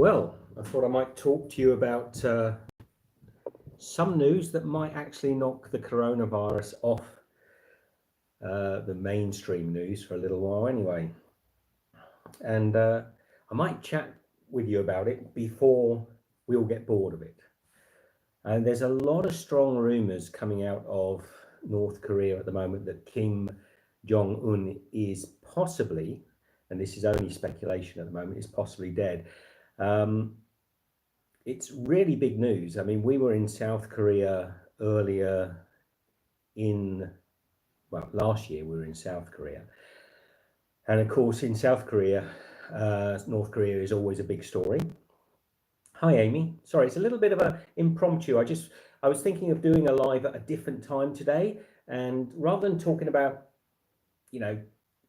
Well, I thought I might talk to you about some news that might actually knock the coronavirus off the mainstream news for a little while anyway. And I might chat with you about it before we all get bored of it. And there's a lot of strong rumours coming out of North Korea at the moment that Kim Jong-un is possibly, and this is only speculation at the moment, is possibly dead. It's really big news. I mean, we were in South Korea earlier last year we were in South Korea. And of course, in South Korea, North Korea is always a big story. Hi, Amy. Sorry, it's a little bit of an impromptu. I was thinking of doing a live at a different time today. And rather than talking about,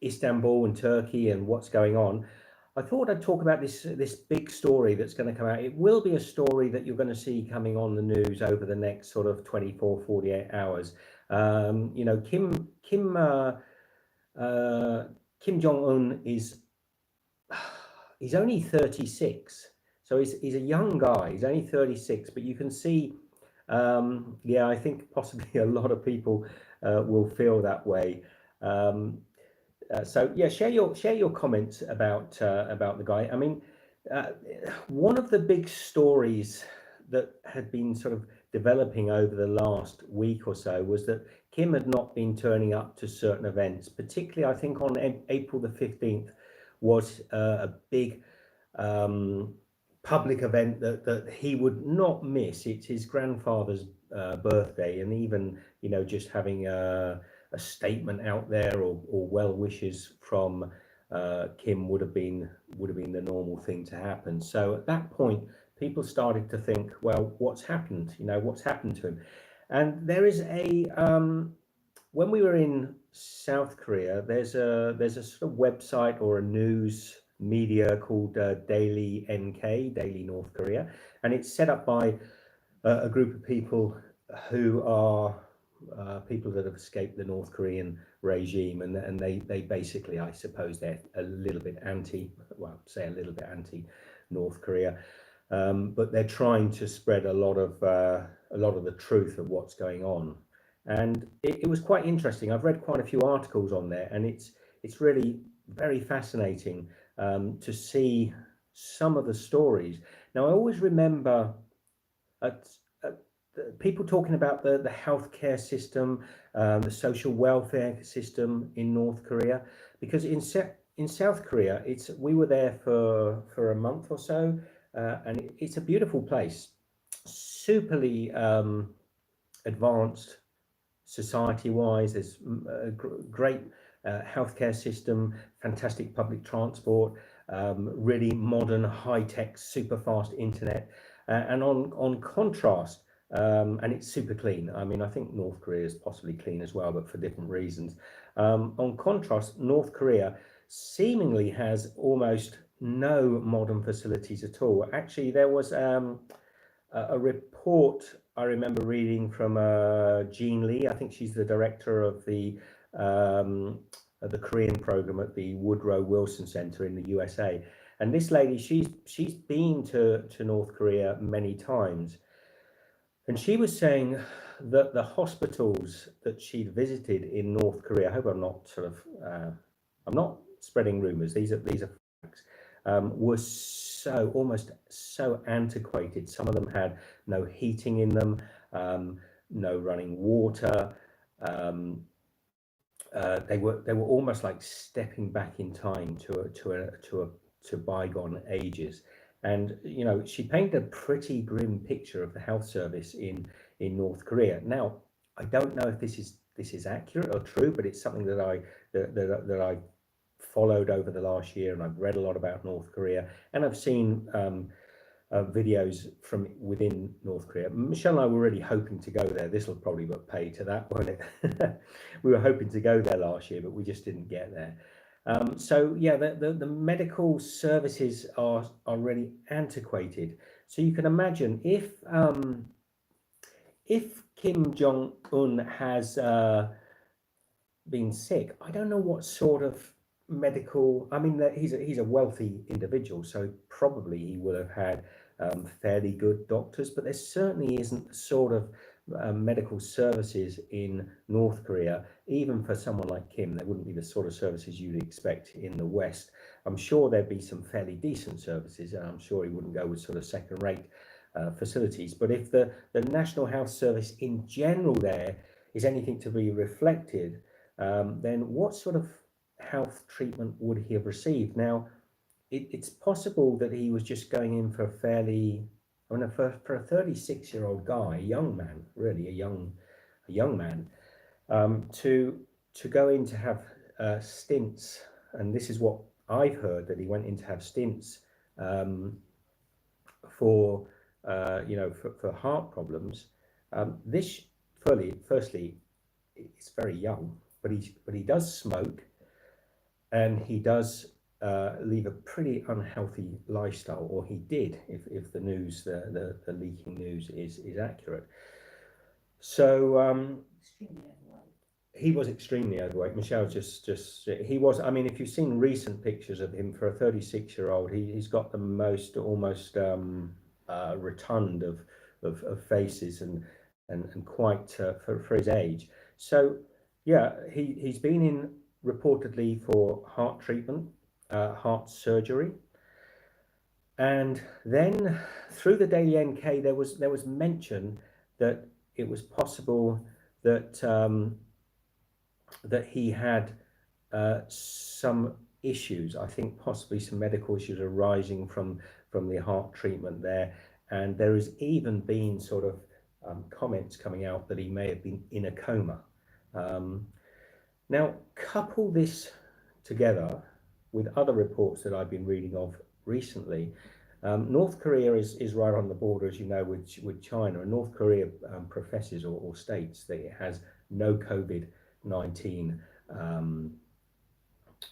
Istanbul and Turkey and what's going on, I thought I'd talk about this big story that's going to come out. It will be a story that you're going to see coming on the news over the next sort of 24, 48 hours. Kim Jong-un he's only 36. So he's a young guy. He's only 36, but you can see, I think possibly a lot of people will feel that way. Share your comments about the guy. I mean, one of the big stories that had been sort of developing over the last week or so was that Kim had not been turning up to certain events. Particularly, I think on April the 15th was a big public event that he would not miss. It's his grandfather's birthday, and even just having a statement out there or well wishes from Kim would have been the normal thing to happen. So at that point, people started to think, well, what's happened? What's happened to him? And there is when we were in South Korea, there's a sort of website or a news media called Daily NK, Daily North Korea, and it's set up by a group of people who are people that have escaped the North Korean regime, and they basically, I suppose, they're a little bit anti North Korea, but they're trying to spread a lot of the truth of what's going on. And it was quite interesting. I've read quite a few articles on there, and it's really very fascinating to see some of the stories. Now, I always remember people talking about the healthcare system, the social welfare system in North Korea, because in South Korea, we were there for a month or so, and it's a beautiful place, superly advanced society-wise. There's a great healthcare system, fantastic public transport, really modern, high-tech, super fast internet, and on contrast. And it's super clean. I mean, I think North Korea is possibly clean as well, but for different reasons. On contrast, North Korea seemingly has almost no modern facilities at all. Actually, there was a report I remember reading from Jean Lee. I think she's the director of the Korean program at the Woodrow Wilson Center in the USA. And this lady, she's been to North Korea many times. And she was saying that the hospitals that she'd visited in North Korea, I hope I'm not I'm not spreading rumors, these are facts, were almost so antiquated. Some of them had no heating in them, no running water. They were almost like stepping back in time to bygone ages. And she painted a pretty grim picture of the health service in North Korea. Now, I don't know if this is accurate or true, but it's something that I followed over the last year, and I've read a lot about North Korea, and I've seen videos from within North Korea. Michelle and I were really hoping to go there. This will probably pay to that, won't it? We were hoping to go there last year, but we just didn't get there. The medical services are really antiquated. So you can imagine if Kim Jong-un has been sick, I don't know what sort of medical. I mean, he's a wealthy individual, so probably he will have had fairly good doctors. But there certainly isn't the sort of medical services in North Korea, even for someone like Kim. There wouldn't be the sort of services you'd expect in the West. I'm sure there'd be some fairly decent services, and I'm sure he wouldn't go with sort of second-rate facilities. But if the National Health Service in general there is anything to be reflected, then what sort of health treatment would he have received? Now, it's possible that he was just going in for a fairly, I mean, for a 36-year-old guy, a young man, really a young man, to go in to have stints, and this is what I've heard, that he went in to have stints for for heart problems. This firstly, it's very young, but he does smoke, and he does lead a pretty unhealthy lifestyle, or he did, if the news, the leaking news is accurate. So he was extremely overweight. Michelle just he was. I mean, if you've seen recent pictures of him, for a 36-year-old, he's got the most almost rotund of faces, and quite for his age. So yeah, he's been in reportedly for heart treatment, heart surgery, and then through the Daily NK there was mention that it was possible that that he had some issues. I think possibly some medical issues arising from the heart treatment there, and there has even been sort of comments coming out that he may have been in a coma. Now, couple this together with other reports that I've been reading of recently. North Korea is right on the border, as you know, with China, and North Korea professes or states that it has no COVID-19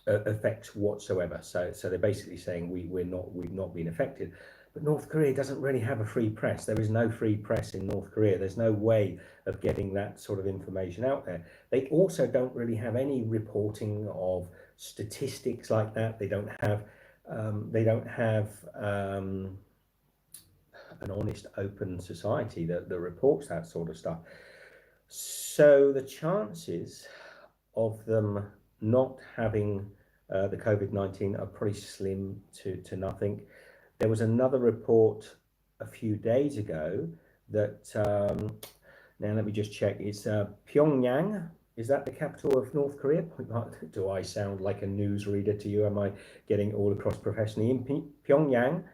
effects whatsoever. So they're basically saying we've not been affected. But North Korea doesn't really have a free press. There is no free press in North Korea. There's no way of getting that sort of information out there. They also don't really have any reporting of statistics like that. They don't have an honest, open society that reports that sort of stuff. So the chances of them not having the COVID-19 are pretty slim to nothing. There was another report a few days ago that, now let me just check, it's Pyongyang. Is that the capital of North Korea? Do I sound like a newsreader to you? Am I getting all across professionally? In Pyongyang,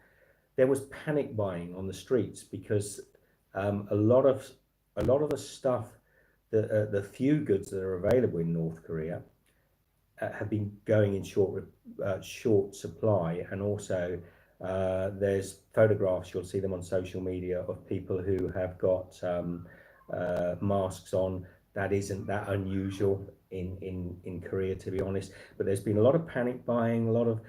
there was panic buying on the streets because a lot of the stuff, the few goods that are available in North Korea have been going in short supply, and also there's photographs, you'll see them on social media, of people who have got masks on. That isn't that unusual in Korea, to be honest, but there's been a lot of panic buying, a lot of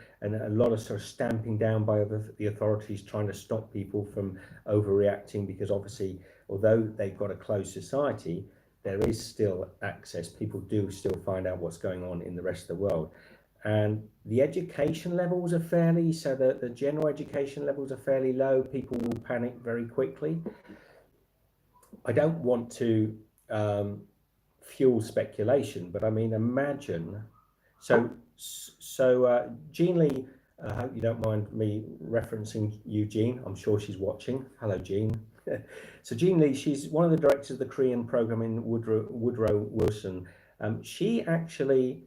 sort of stamping down by the authorities, trying to stop people from overreacting, because obviously, although they've got a closed society, there is still access. People do still find out what's going on in the rest of the world. And the education levels are fairly, so the general education levels are fairly low. People will panic very quickly. I don't want to fuel speculation, but I mean, imagine. So Jean Lee, I hope you don't mind me referencing you, Jean. I'm sure she's watching. Hello, Jean. So Jean Lee, she's one of the directors of the Korean program in Woodrow Wilson. She actually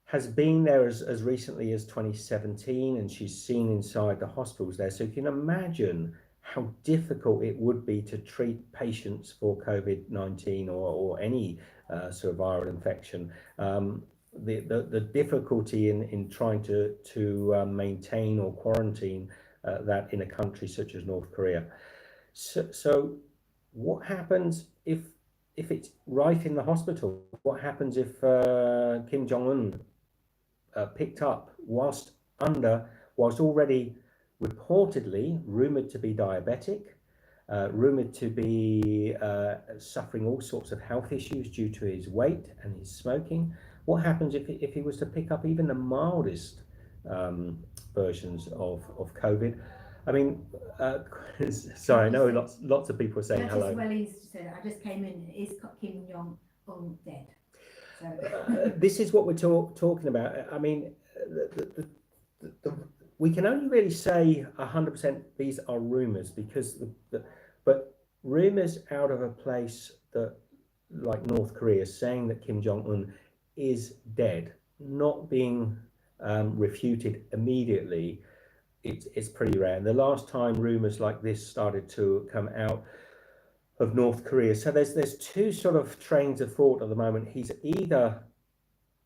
has been there as recently as 2017, and she's seen inside the hospitals there. So you can imagine how difficult it would be to treat patients for COVID-19 or any sort of viral infection. The difficulty in trying to maintain or quarantine that in a country such as North Korea. So what happens if it's right in the hospital? What happens if Kim Jong-un picked up whilst already reportedly rumoured to be diabetic, rumoured to be suffering all sorts of health issues due to his weight and his smoking? what happens if he was to pick up even the mildest versions of COVID? I mean, sorry, I know lots of people are saying hello. Well, he's said, I just came in. Is Kim Jong Un dead? So this is what we're talking about. I mean, we can only really say 100% these are rumours because but rumours out of a place that like North Korea saying that Kim Jong Un is dead, not being refuted immediately, it's pretty rare. And the last time rumours like this started to come out of North Korea, so there's two sort of trains of thought at the moment. He's either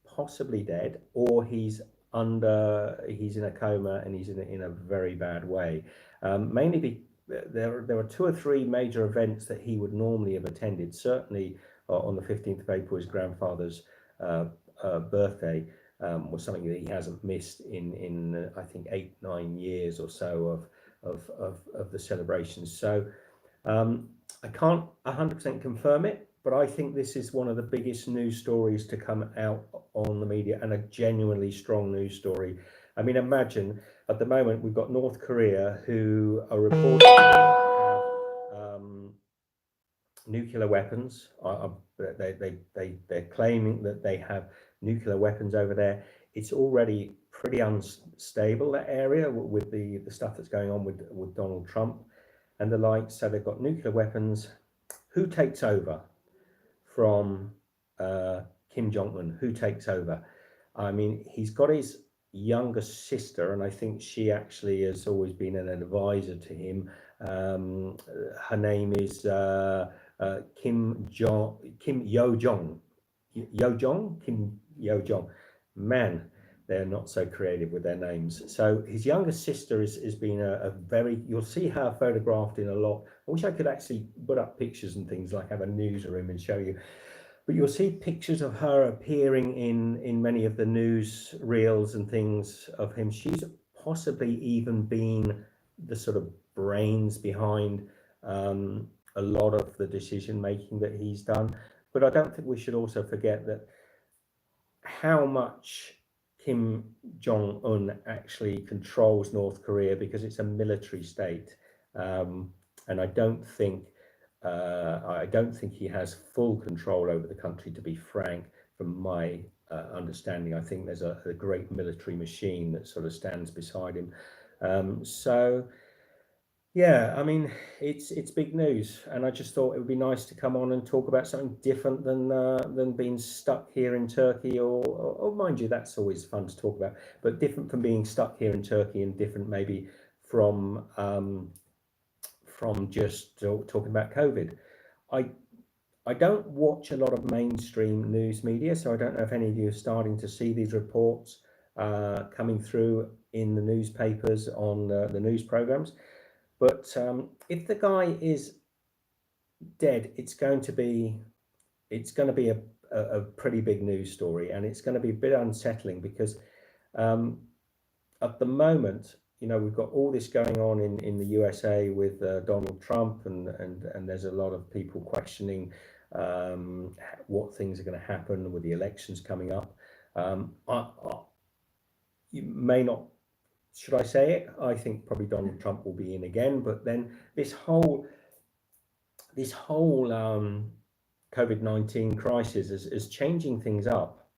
possibly dead or he's in a coma and he's in a very bad way. Mainly there are two or three major events that he would normally have attended. Certainly on the 15th of April, his grandfather's birthday was something that he hasn't missed in I think 8-9 years or so of the celebrations. So I can't 100% confirm it, but I think this is one of the biggest news stories to come out on the media, and a genuinely strong news story. I mean, imagine at the moment we've got North Korea who are reporting to have nuclear weapons. They're claiming that they have nuclear weapons over there. It's already pretty unstable, that area, with the stuff that's going on with Donald Trump and the like. So they've got nuclear weapons. Who takes over from Kim Jong-un? Who takes over? I mean, he's got his younger sister, and I think she actually has always been an advisor to him. Her name is Kim Yo Jong. Kim Yo Jong. Man, they're not so creative with their names. So his younger sister has been a very, you'll see her photographed in a lot. I wish I could actually put up pictures and things, like have a newsroom and show you. But you'll see pictures of her appearing in many of the news reels and things of him. She's possibly even been the sort of brains behind a lot of the decision making that he's done. But I don't think we should also forget that how much Kim Jong-un actually controls North Korea, because it's a military state, and I don't think he has full control over the country, to be frank. From my understanding, I think there's a great military machine that sort of stands beside him. So yeah, I mean, it's big news, and I just thought it would be nice to come on and talk about something different than being stuck here in Turkey, or mind you, that's always fun to talk about, but different from being stuck here in Turkey, and different maybe from just talking about COVID. I don't watch a lot of mainstream news media, so I don't know if any of you are starting to see these reports coming through in the newspapers on the news programs. But if the guy is dead, it's going to be a pretty big news story, and it's going to be a bit unsettling, because at the moment, you know, we've got all this going on in the USA with Donald Trump, and there's a lot of people questioning what things are going to happen with the elections coming up. You may not. Should I say it? I think probably Donald Trump will be in again, but then this whole COVID-19 crisis is changing things up.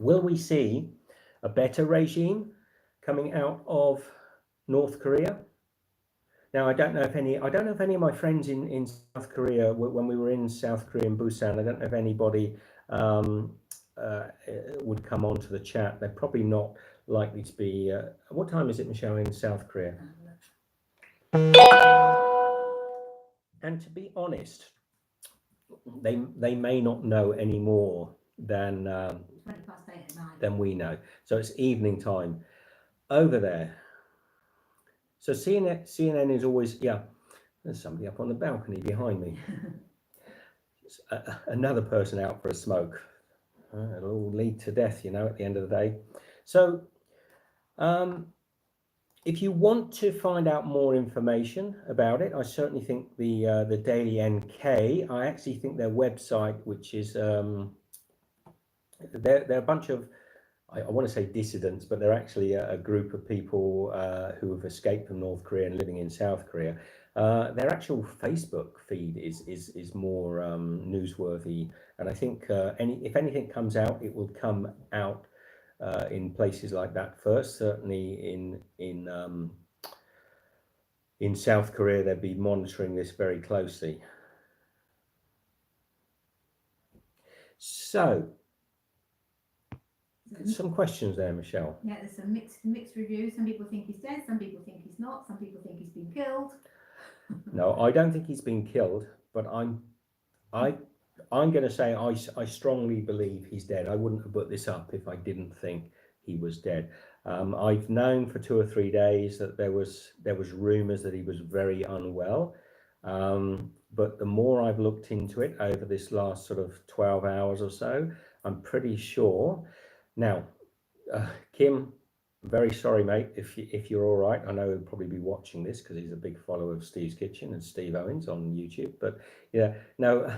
Will we see a better regime coming out of North Korea? Now, I don't know if any of my friends in South Korea, when we were in South Korea in Busan, I don't know if anybody would come onto the chat. They're probably not likely to be. What time is it, Michelle, in South Korea? And to be honest, they may not know any more than 20 past 8 at night. than we know. So it's evening time over there. So CNN is always, yeah. There's somebody up on the balcony behind me. Another person out for a smoke. It'll all lead to death, you know, at the end of the day. So if you want to find out more information about it, I certainly think the Daily NK, I actually think their website, which is they're a bunch of, I want to say dissidents, but they're actually a group of people who have escaped from North Korea and living in South Korea. Their actual Facebook feed is more newsworthy, and I think if anything comes out, it will come out in places like that first. Certainly in South Korea, they'll be monitoring this very closely. So, some questions there, Michelle. Yeah, there's some mixed reviews. Some people think he's dead. Some people think he's not. Some people think he's been killed. No, I don't think he's been killed, but I'm going to say I strongly believe he's dead. I wouldn't have put this up if I didn't think he was dead. I've known for 2 or 3 days that there was rumours that he was very unwell, but the more I've looked into it over this last sort of 12 hours or so, I'm pretty sure. Now, Kim, I'm very sorry, mate, if you're all right. I know he'll probably be watching this because he's a big follower of Steve's Kitchen and Steve Owens on YouTube. But yeah, no,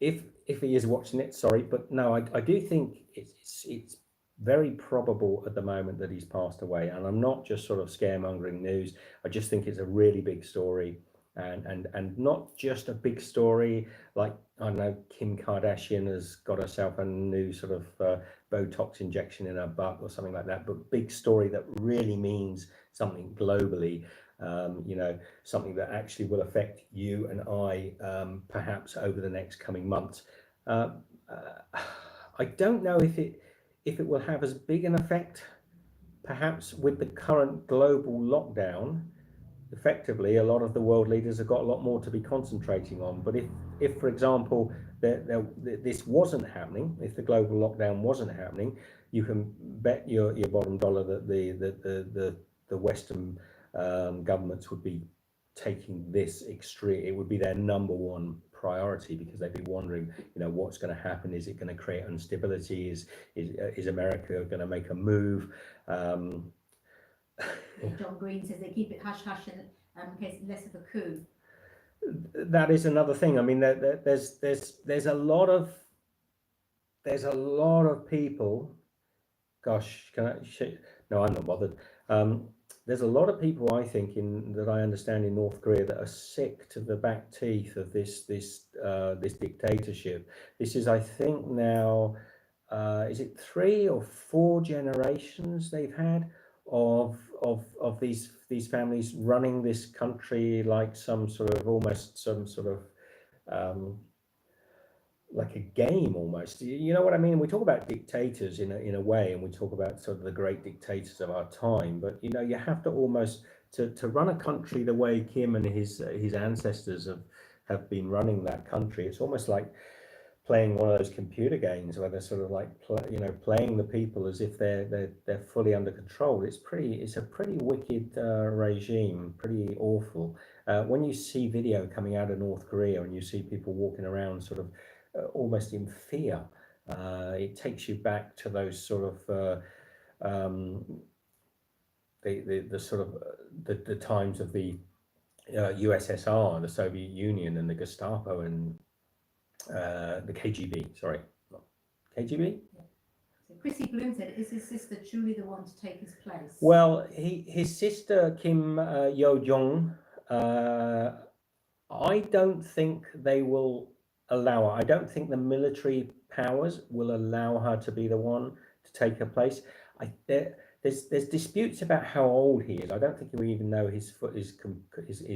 if he is watching it, sorry, but no, I do think it's very probable at the moment that he's passed away. And I'm not just sort of scaremongering news. I just think it's a really big story, and not just a big story like, I don't know, Kim Kardashian has got herself a new sort of Botox injection in her butt or something like that, but big story that really means something globally, something that actually will affect you and I perhaps over the next coming months. I don't know if it will have as big an effect perhaps with the current global lockdown. Effectively, a lot of the world leaders have got a lot more to be concentrating on. But if for example, this wasn't happening, if the global lockdown wasn't happening, you can bet your bottom dollar that the Western governments would be taking this extreme. It would be their number one priority, because they'd be wondering, what's going to happen. Is it going to create instability? Is America going to make a move? John Green says they keep it hush hush in case less of a coup. That is another thing. I mean, there's a lot of people. Gosh, no, I'm not bothered. There's a lot of people, I think, that I understand in North Korea, that are sick to the back teeth of this dictatorship. This is, I think, now, is it 3 or 4 generations they've had of these families running this country like some sort of like a game almost. You know what I mean? We talk about dictators in a way, and we talk about sort of the great dictators of our time, but you have to almost to run a country the way Kim and his ancestors have been running that country. It's almost like playing one of those computer games where they're sort of like playing the people as if they're fully under control. It's a pretty wicked regime, pretty awful. When you see video coming out of North Korea and you see people walking around sort of almost in fear, it takes you back to those sort of the sort of the times of the USSR, the Soviet Union, and the Gestapo, and the KGB, sorry, not KGB? Yeah. So Chrissy Bloom said, is his sister truly the one to take his place? Well, his sister, Kim Jong, I don't think they will allow her. I don't think the military powers will allow her to be the one to take her place. There's disputes about how old he is. I don't think we even know his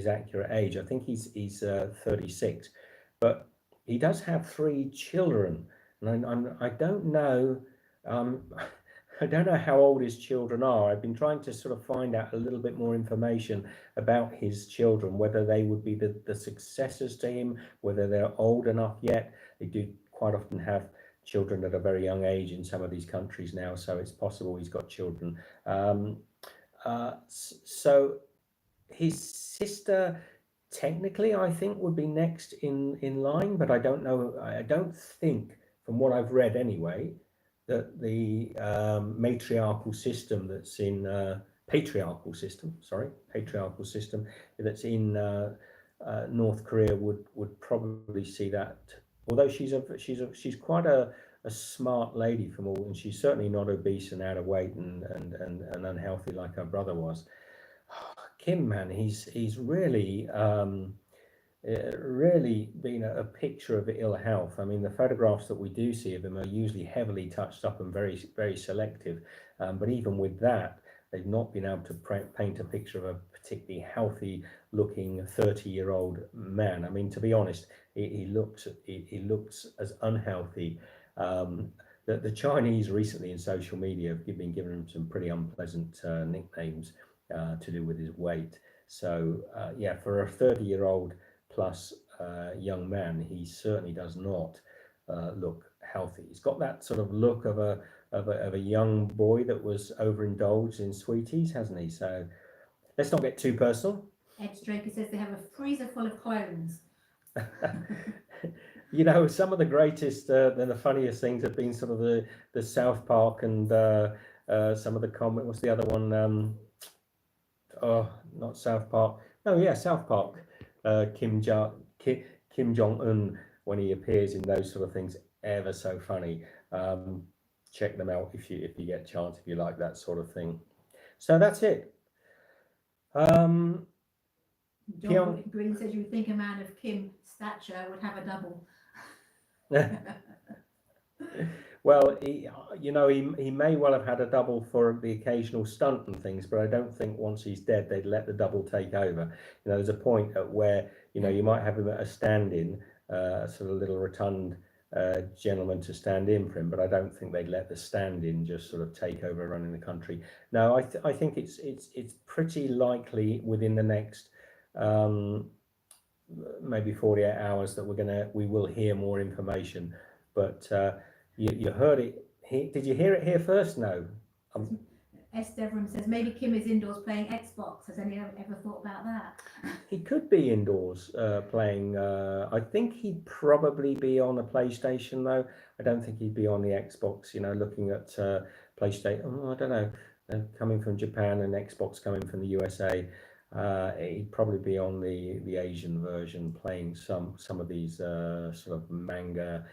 accurate age. I think he's 36, but he does have 3 children, and I don't know. I don't know how old his children are. I've been trying to sort of find out a little bit more information about his children, whether they would be the successors to him, whether they're old enough yet. They do quite often have children at a very young age in some of these countries now, so it's possible he's got children. So his sister, technically, I think, would be next in line, but I don't know. I don't think, from what I've read anyway, that the patriarchal system that's in North Korea would probably see that. Although she's quite a a smart lady from all, and she's certainly not obese and out of weight and unhealthy like her brother was. Kim, man, he's really really been a picture of ill health. I mean, the photographs that we do see of him are usually heavily touched up and very selective. But even with that, they've not been able to paint a picture of a particularly healthy looking 30-year-old man. I mean, to be honest, he looks as unhealthy. The Chinese recently in social media have been giving him some pretty unpleasant nicknames to do with his weight. So yeah, for a 30-year-old plus young man, he certainly does not look healthy. He's got that sort of look of a young boy that was overindulged in sweeties, hasn't he? So let's not get too personal. Ed Straker says they have a freezer full of clones. You know, some of the greatest and the funniest things have been sort of the South Park and some of the comment. What's the other one? Oh, not South Park. Oh yeah, South Park. Kim Jong Un, when he appears in those sort of things, ever so funny. Check them out if you get a chance, if you like that sort of thing. So that's it. John Green says you would think a man of Kim's stature would have a double. Well, he may well have had a double for the occasional stunt and things, but I don't think once he's dead they'd let the double take over. You know, there's a point at where you might have him at a stand-in, sort of little rotund gentleman to stand in for him, but I don't think they'd let the stand-in just sort of take over running the country. No, I think it's pretty likely within the next maybe 48 hours that we will hear more information, but you heard it. Did you hear it here first? No. S. Devram says maybe Kim is indoors playing Xbox. Has anyone ever thought about that? He could be indoors playing. I think he'd probably be on a PlayStation though. I don't think he'd be on the Xbox. You know, looking at PlayStation. Oh, I don't know. Coming from Japan and Xbox coming from the USA, he'd probably be on the Asian version, playing some of these sort of manga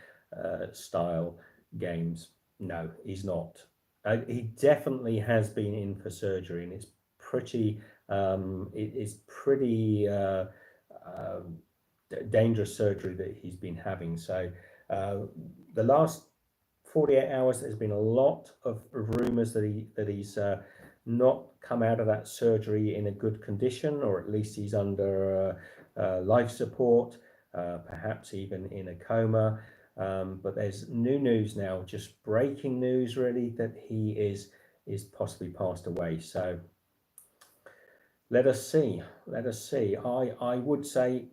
style games. No, he's not. He definitely has been in for surgery, and it's pretty dangerous surgery that he's been having. So the last 48 hours, there's been a lot of rumours that he's not come out of that surgery in a good condition, or at least he's under life support, perhaps even in a coma. But there's new news now, just breaking news really, that he is possibly passed away. So let us see. I would say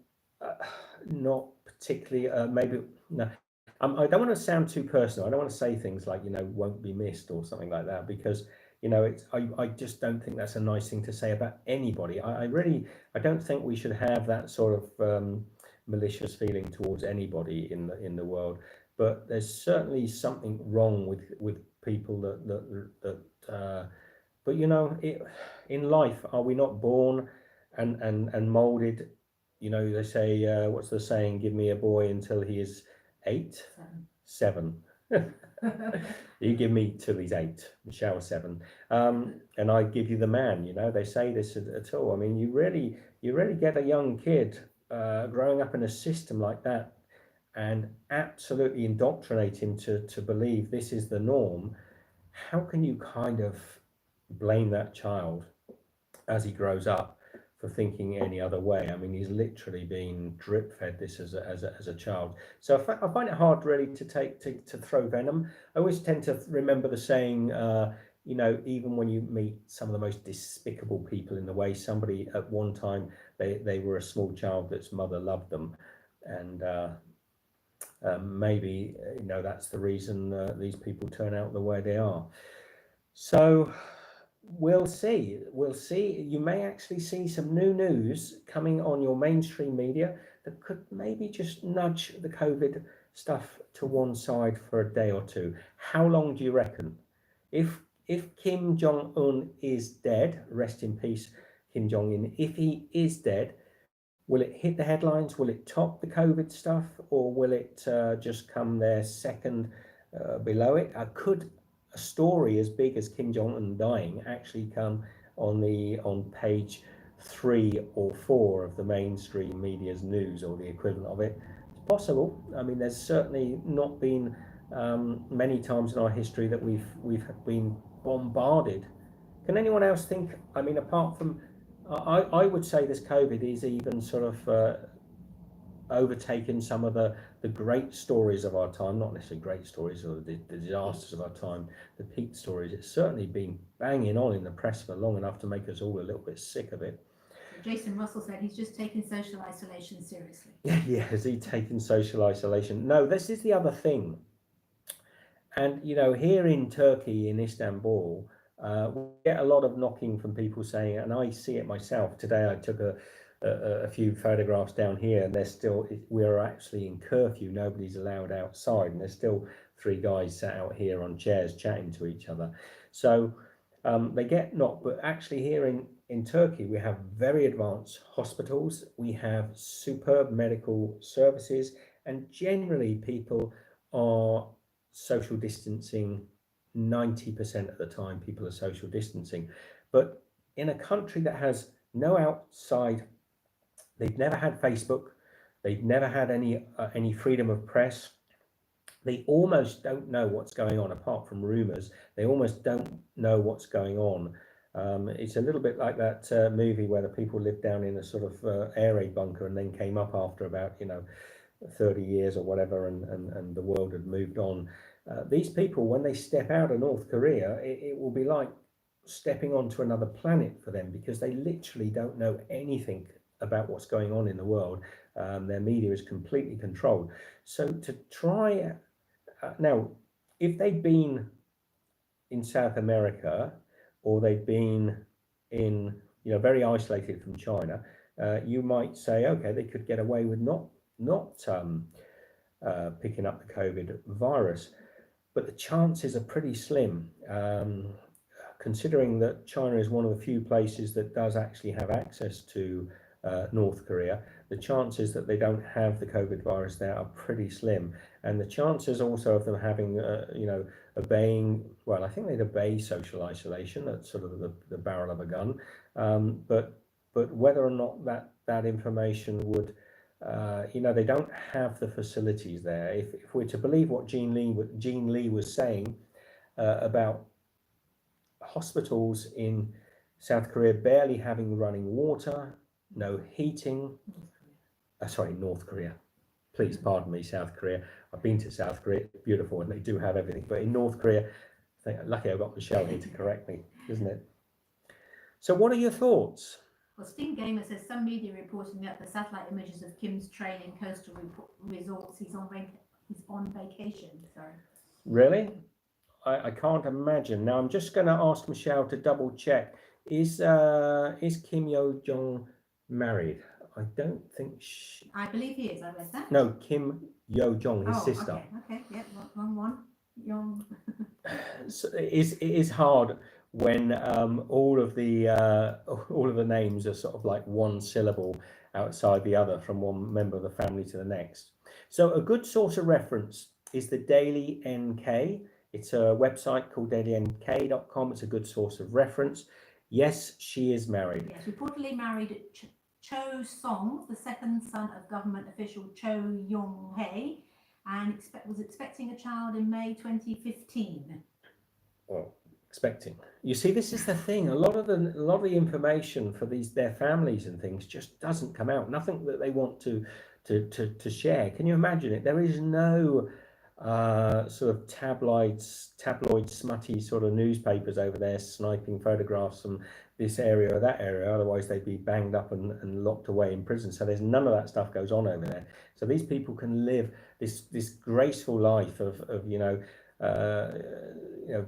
not particularly. Maybe no. I don't want to sound too personal. I don't want to say things like won't be missed or something like that, because I just don't think that's a nice thing to say about anybody. I don't think we should have that sort of malicious feeling towards anybody in the world. But there's certainly something wrong with people that but in life, are we not born and molded? They say, what's the saying? Give me a boy until he is 8, 7. You give me till he's 8, Michelle 7, and I give you the man. They say this at all. I mean, you really get a young kid growing up in a system like that and absolutely indoctrinate him to believe this is the norm. How can you kind of blame that child as he grows up for thinking any other way? I mean, he's literally been drip fed this as a child. So I find it hard really to throw venom. I always tend to remember the saying, even when you meet some of the most despicable people in the way, somebody at one time, they were a small child that's mother loved them. And maybe, that's the reason these people turn out the way they are. So we'll see. You may actually see some new news coming on your mainstream media that could maybe just nudge the COVID stuff to one side for a day or two. How long do you reckon? If Kim Jong-un is dead, rest in peace, Kim Jong-un, if he is dead, will it hit the headlines? Will it top the COVID stuff? Or will it just come there second below it. Could a story as big as Kim Jong Un dying actually come on page 3 or 4 of the mainstream media's news or the equivalent of it? It's possible. I mean, there's certainly not been many times in our history that we've been bombarded. Can anyone else think? I mean, apart from, I would say this COVID is even sort of overtaken some of the great stories of our time, not necessarily great stories or the disasters of our time, the peak stories. It's certainly been banging on in the press for long enough to make us all a little bit sick of it. Jason Russell said he's just taken social isolation seriously. Yeah, has he taken social isolation? No, this is the other thing. And here in Turkey, in Istanbul, we get a lot of knocking from people saying, and I see it myself. Today, I took a few photographs down here, and we're actually in curfew. Nobody's allowed outside, and there's still 3 guys sat out here on chairs chatting to each other. So they get knocked, but actually here in Turkey, we have very advanced hospitals. We have superb medical services, and generally people are social distancing 90% of the time. People are social distancing, but in a country that has no outside, they've never had Facebook, they've never had any freedom of press, they almost don't know what's going on apart from rumors. They almost don't know what's going on. It's a little bit like that movie where the people lived down in a sort of air raid bunker and then came up after about 30 years or whatever, and the world had moved on. These people, when they step out of North Korea, it will be like stepping onto another planet for them, because they literally don't know anything about what's going on in the world. Their media is completely controlled. So to try now, if they'd been in South America, or they'd been in very isolated from China, you might say, okay, they could get away with not picking up the COVID virus, but the chances are pretty slim, considering that China is one of the few places that does actually have access to North Korea. The chances that they don't have the COVID virus there are pretty slim, and the chances also of them having, obeying, well, I think they'd obey social isolation at sort of the barrel of a gun, but whether or not that information would, they don't have the facilities there. If we're to believe what Jean Lee was saying about hospitals in South Korea barely having running water, no heating. North Korea. Please pardon me, South Korea. I've been to South Korea, it's beautiful, and they do have everything. But in North Korea, lucky I've got Michelle here to correct me, isn't it? So what are your thoughts? Well, Steam Gamer says some media reporting that the satellite images of Kim's train in coastal resorts, he's on vacation. Sorry. Really? I can't imagine. Now I'm just going to ask Michelle to double check. Is Kim Jong married? I don't think she... I believe he is. I read that. No, Kim Jong, his sister. Okay, yeah, wrong one. Jong. So it is hard when all of the names are sort of like one syllable outside the other from one member of the family to the next. So a good source of reference is the Daily NK. It's a website called dailynk.com. It's a good source of reference. Yes, she is married. Yes, reportedly married Cho Song, the second son of government official Cho Yong-hae, and was expecting a child in May 2015. Well, expecting. You see, this is the thing. A lot of the information for their families and things just doesn't come out. Nothing that they want to share. Can you imagine it? There is no sort of tabloid smutty sort of newspapers over there sniping photographs from this area or that area, otherwise they'd be banged up and locked away in prison. So there's none of that stuff goes on over there. So these people can live this graceful life of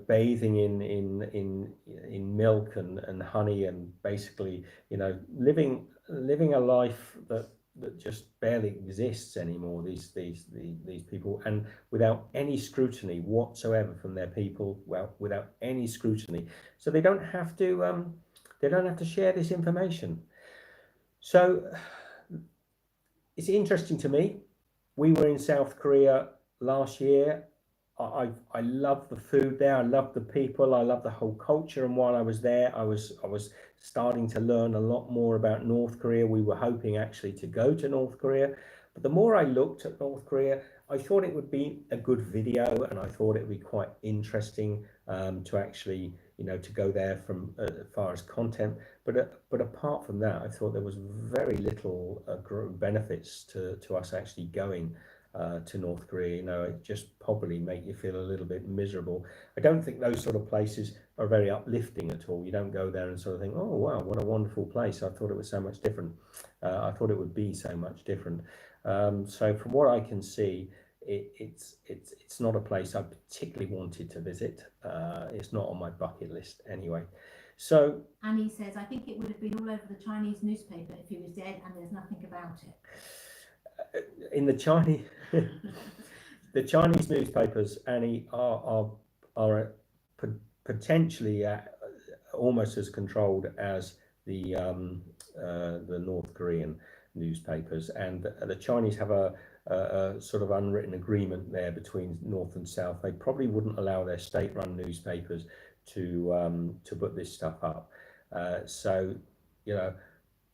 bathing in milk and honey, and basically living a life that just barely exists anymore. These people, and without any scrutiny whatsoever from their people. Well, without any scrutiny, so they don't have to share this information. So it's interesting to me. We were in South Korea last year. I love the food there. I love the people. I love the whole culture. And while I was there, I was starting to learn a lot more about North Korea. We were hoping actually to go to North Korea, but the more I looked at North Korea, I thought it would be a good video, and I thought it would be quite interesting to actually, to go there from as far as content. But apart from that, I thought there was very little benefits to us actually going to North Korea. It just probably make you feel a little bit miserable. I don't think those sort of places are very uplifting at all. You don't go there and sort of think, oh wow, what a wonderful place. I thought it was so much different. I thought it would be so much different. So from what I can see, it's not a place I particularly wanted to visit. It's not on my bucket list anyway. So Annie says, I think it would have been all over the Chinese newspaper if he was dead, and there's nothing about it. in the Chinese the Chinese newspapers, Annie, are potentially almost as controlled as the North Korean newspapers, and the Chinese have a sort of unwritten agreement there between North and South. They probably wouldn't allow their state-run newspapers to put this stuff up. So,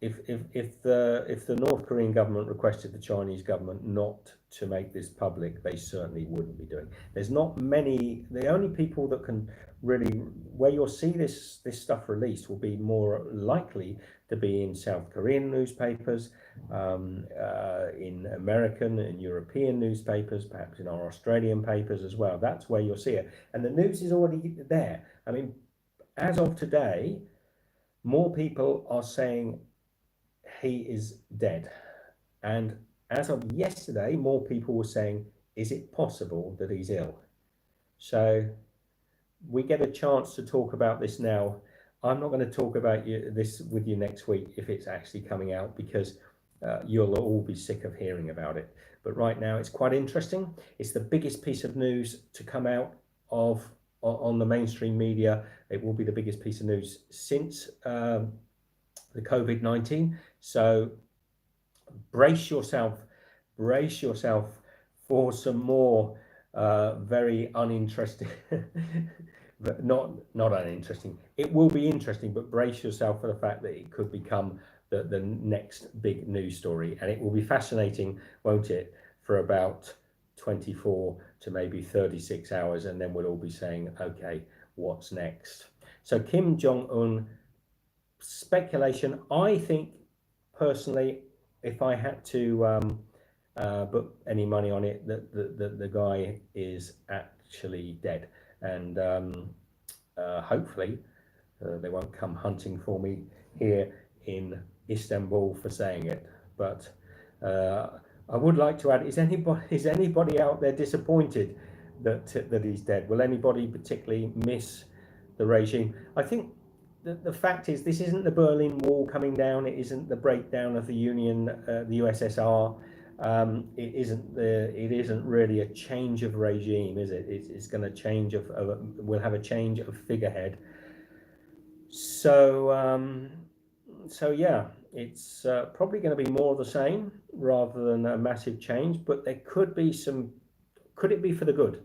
if the North Korean government requested the Chinese government not to make this public, they certainly wouldn't be doing. There's not many. The only people that can really, where you'll see this stuff released, will be more likely to be in South Korean newspapers, in American and European newspapers, perhaps in our Australian papers as well. That's where you'll see it, and the news is already there. I mean, as of today, more people are saying he is dead. And as of yesterday, more people were saying, is it possible that he's ill? So we get a chance to talk about this now. I'm not going to talk about this with you next week if it's actually coming out, because you'll all be sick of hearing about it. But right now it's quite interesting. It's the biggest piece of news to come out on the mainstream media. It will be the biggest piece of news since the COVID-19. So brace yourself for some more very uninteresting but not uninteresting. It will be interesting, but brace yourself for the fact that it could become the next big news story, and it will be fascinating, won't it, for about 24 to maybe 36 hours, and then we'll all be saying, okay, what's next? So Kim Jong-un, speculation. I think personally, if I had to put any money on it, that the guy is actually dead, and hopefully they won't come hunting for me here in Istanbul for saying it. But I would like to add: is anybody out there disappointed that he's dead? Will anybody particularly miss the regime? I think the fact is, this isn't the Berlin Wall coming down. It isn't the breakdown of the Union, the USSR. It isn't really a change of regime, is it? It's going to change we'll have a change of figurehead. So so yeah, it's probably going to be more of the same rather than a massive change. But there could be some. Could it be for the good?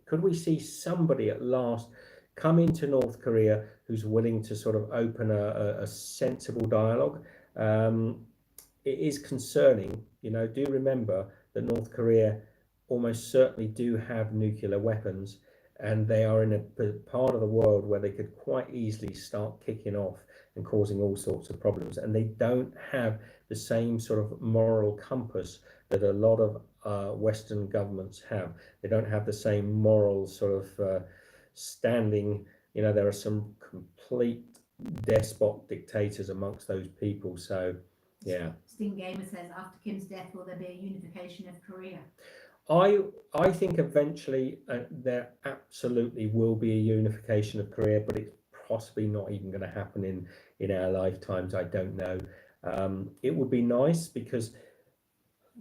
Could we see somebody at last come into North Korea who's willing to sort of open a sensible dialogue? It is concerning, do remember that North Korea almost certainly do have nuclear weapons, and they are in a part of the world where they could quite easily start kicking off and causing all sorts of problems, and they don't have the same sort of moral compass that a lot of Western governments have. They don't have the same moral sort of standing. There are some complete despot dictators amongst those people. So yeah. Sting Gamer says, after Kim's death, will there be a unification of Korea? I think eventually there absolutely will be a unification of Korea, but it's possibly not even going to happen in our lifetimes. I don't know. It would be nice, because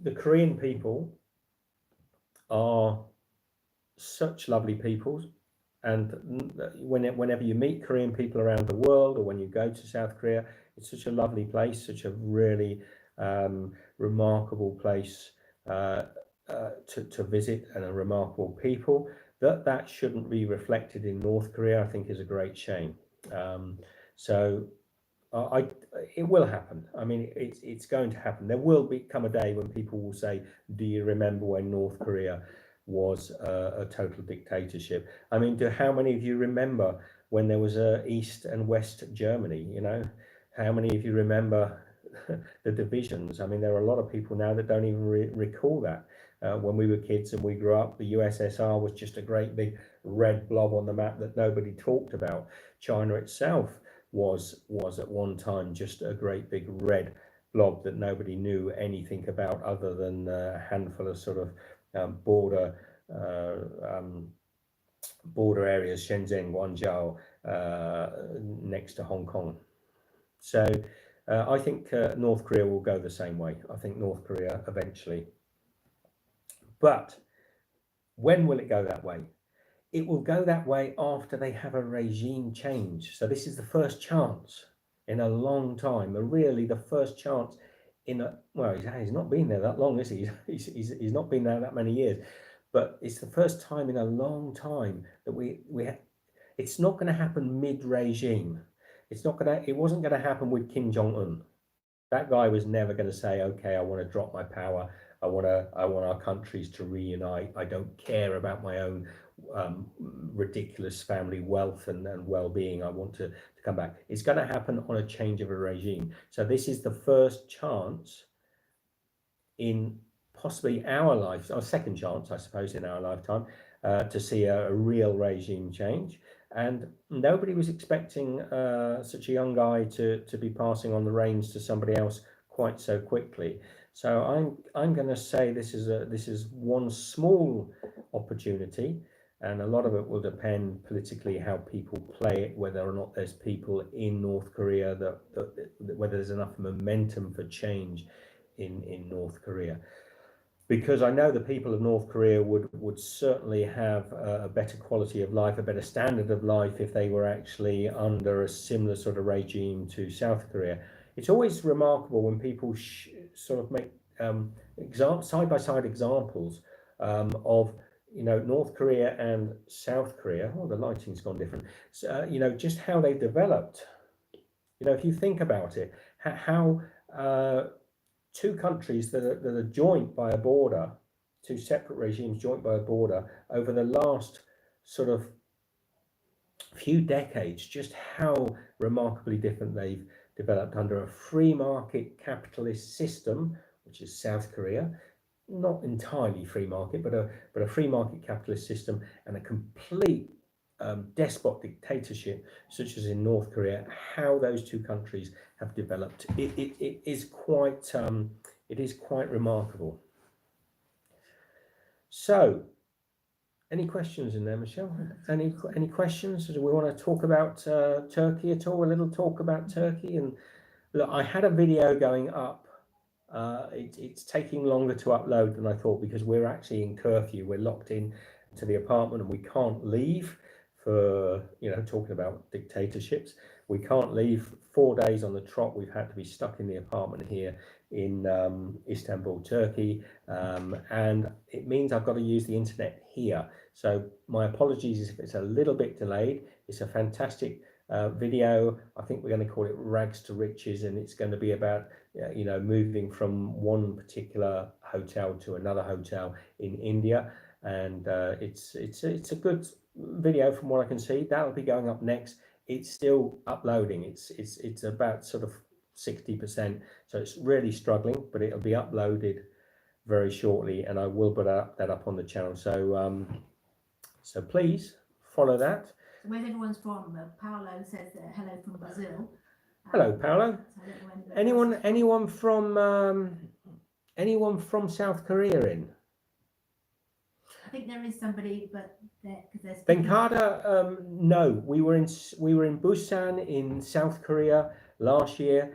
the Korean people are such lovely people, and whenever you meet Korean people around the world, or when you go to South Korea, it's such a lovely place, such a really remarkable place to visit, and a remarkable people. that shouldn't be reflected in North Korea, I think, is a great shame. So it will happen. I mean, it's going to happen. There will come a day when people will say, "Do you remember when North Korea was a total dictatorship?" I mean, how many of you remember when there was a East and West Germany? You know, how many of you remember the divisions? I mean, there are a lot of people now that don't even recall that. When we were kids and we grew up, the USSR was just a great big red blob on the map that nobody talked about. China itself was at one time just a great big red blob that nobody knew anything about, other than a handful of sort of border areas, Shenzhen, Guangzhou, next to Hong Kong. So I think North Korea will go the same way. I think North Korea eventually. But when will it go that way? It will go that way after they have a regime change. So this is the first chance in a long time, really the first chance in a, well, he's not been there that long, is he? He's not been there that many years, but it's the first time in a long time that it's not going to happen mid-regime. It wasn't going to happen with Kim Jong-un. That guy was never going to say, okay, I want to drop my power. I want our countries to reunite. I don't care about my own ridiculous family wealth and well-being. I want to come back. It's going to happen on a change of a regime. So this is the first chance in possibly our life, or second chance, I suppose, in our lifetime, to see a real regime change. And nobody was expecting such a young guy to be passing on the reins to somebody else quite so quickly. So I'm going to say this is one small opportunity, and a lot of it will depend politically how people play it, whether or not there's people in North Korea that whether there's enough momentum for change in North Korea. Because I know the people of North Korea would certainly have a better quality of life, a better standard of life, if they were actually under a similar sort of regime to South Korea. It's always remarkable when people sort of make side-by-side examples of, you know, North Korea and South Korea. Oh, the lighting's gone different. So, you know, just how they developed. You know, if you think about it, how two countries that are joined by a border, two separate regimes joined by a border, over the last sort of few decades, just how remarkably different they've developed under a free market capitalist system, which is South Korea. Not entirely free market, but a free market capitalist system, and a complete despot dictatorship such as in North Korea. How those two countries have developed, it is quite remarkable. So, any questions in there, Michelle? Any questions? Do we want to talk about Turkey at all? A little talk about Turkey. And look, I had a video going up. It's taking longer to upload than I thought, because we're actually in curfew. We're locked in to the apartment and we can't leave for, you know, talking about dictatorships. We can't leave. 4 days on the trot, we've had to be stuck in the apartment here in Istanbul, Turkey. And it means I've got to use the internet here. So my apologies if it's a little bit delayed. It's a fantastic video. I think we're going to call it Rags to Riches, and it's going to be about you know, moving from one particular hotel to another hotel in India. And it's a good video from what I can see. That'll be going up next. It's still uploading. It's about sort of 60%, so it's really struggling, but it'll be uploaded very shortly, and I will put that up on the channel. So so please follow that. So where's everyone's from? Paolo says hello from Brazil. Hello, Paolo. So Anyone from South Korea in? I think there is somebody, but there's Benkada, no. We were in Busan in South Korea last year.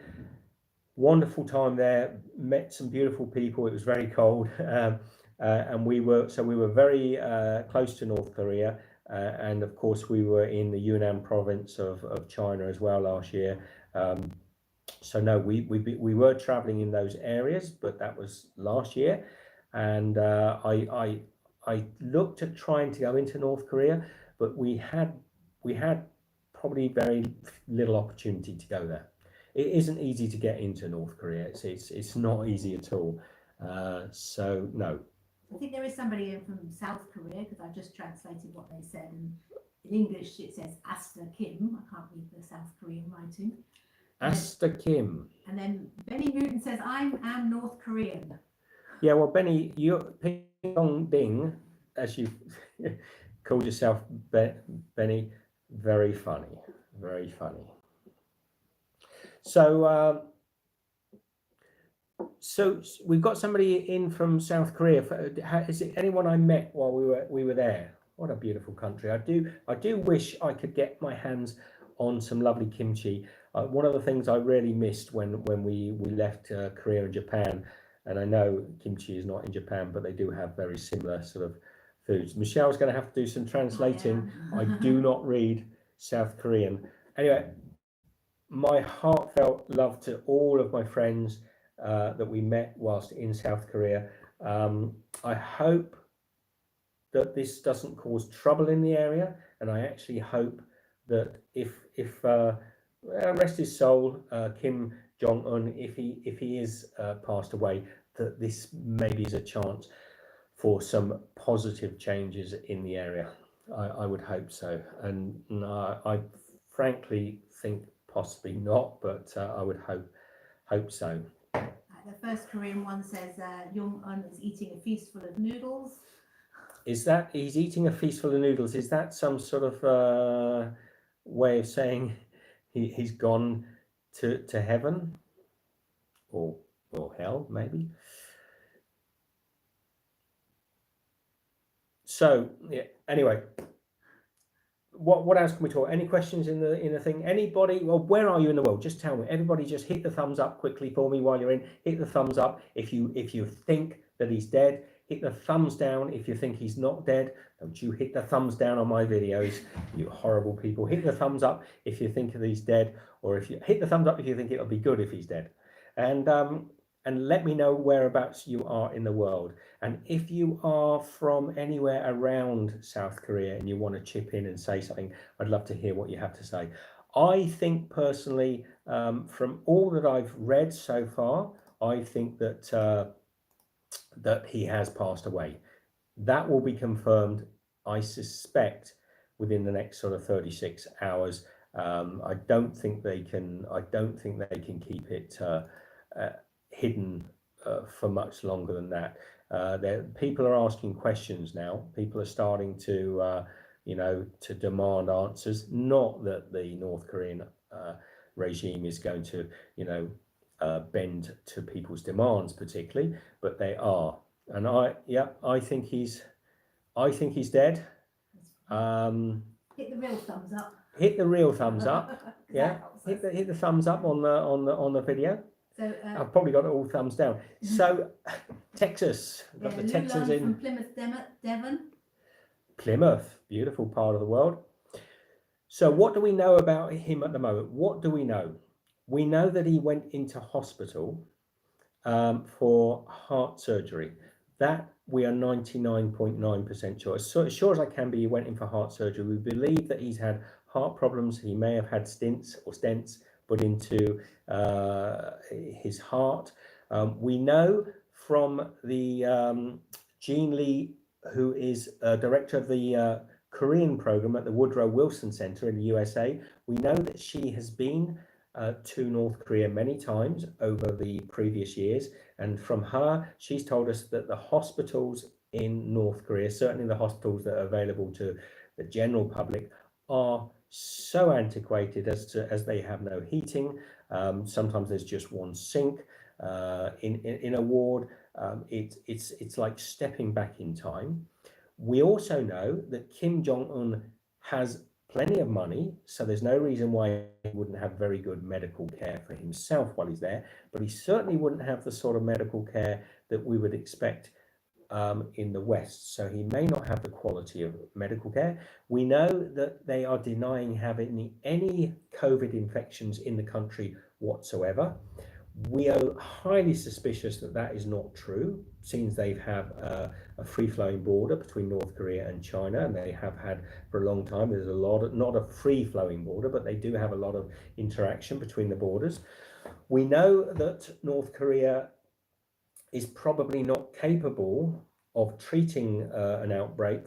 Wonderful time there. Met some beautiful people. It was very cold, and we were very close to North Korea. And of course, we were in the Yunnan province of China as well last year. So no, we were traveling in those areas, but that was last year. And I I looked at trying to go into North Korea, but we had probably very little opportunity to go there. It isn't easy to get into North Korea. It's not easy at all. So no. I think there is somebody in from South Korea, because I've just translated what they said, and in English it says Asta Kim. I can't read the South Korean writing. Asta Kim. And then Benny Newton says, I am North Korean. Yeah, well, Benny, you Ping Ding, as you called yourself, Benny, very funny, very funny. So, so we've got somebody in from South Korea. Is it anyone I met while we were there? What a beautiful country! I do wish I could get my hands on some lovely kimchi. One of the things I really missed when we left Korea and Japan, and I know kimchi is not in Japan, but they do have very similar sort of foods. Michelle's going to have to do some translating. I do not read South Korean. Anyway, my heartfelt love to all of my friends that we met whilst in South Korea. I hope that this doesn't cause trouble in the area, and I actually hope that if rest his soul, Kim Jong-un, if he is passed away, that this maybe is a chance for some positive changes in the area. I would hope so, and I frankly think possibly not, but I would hope so. The first Korean one says Jong-un is eating a feast full of noodles. Is that he's eating a feast full of noodles? Is that some sort of way of saying he's gone to heaven or hell, maybe? So yeah, anyway, what else can we talk? Any questions in the thing? Anybody? Well, where are you in the world? Just tell me. Everybody, just hit the thumbs up quickly for me while you're in. Hit the thumbs up if you think that he's dead. Hit the thumbs down if you think he's not dead. Don't you hit the thumbs down on my videos, you horrible people. Hit the thumbs up if you think that he's dead, or if you hit the thumbs up if you think it'll be good if he's dead. And let me know whereabouts you are in the world. And if you are from anywhere around South Korea and you want to chip in and say something, I'd love to hear what you have to say. I think personally, from all that I've read so far, I think that that he has passed away. That will be confirmed, I suspect, within the next sort of 36 hours. I don't think they can keep it hidden for much longer than that. People are asking questions now. People are starting to to demand answers. Not that the North Korean regime is going to bend to people's demands particularly, but they are. And I think he's dead. Hit the real thumbs up. Hit the real thumbs up. Yeah, hit the thumbs up on the video. So I've probably got it all thumbs down. So Texas, got the Texans in from Plymouth, Devon. Plymouth, beautiful part of the world. So what do we know about him at the moment? What do we know? We know that he went into hospital for heart surgery. That we are 99.9% sure. As sure as I can be, he went in for heart surgery. We believe that he's had heart problems. He may have had stents put into his heart. We know from the Jean Lee, who is director of the Korean program at the Woodrow Wilson Center in the USA, we know that she has been to North Korea many times over the previous years, and from her, she's told us that the hospitals in North Korea, certainly the hospitals that are available to the general public, are so antiquated as they have no heating. Sometimes there's just one sink in a ward. It's like stepping back in time. We also know that Kim Jong-un has plenty of money, so there's no reason why he wouldn't have very good medical care for himself while he's there, but he certainly wouldn't have the sort of medical care that we would expect in the West. So he may not have the quality of medical care. We know that they are denying having any COVID infections in the country whatsoever. We are highly suspicious that that is not true, since they have a free-flowing border between North Korea and China, and they have had for a long time. There's a lot of, not a free-flowing border, but they do have a lot of interaction between the borders. We know that North Korea is probably not capable of treating an outbreak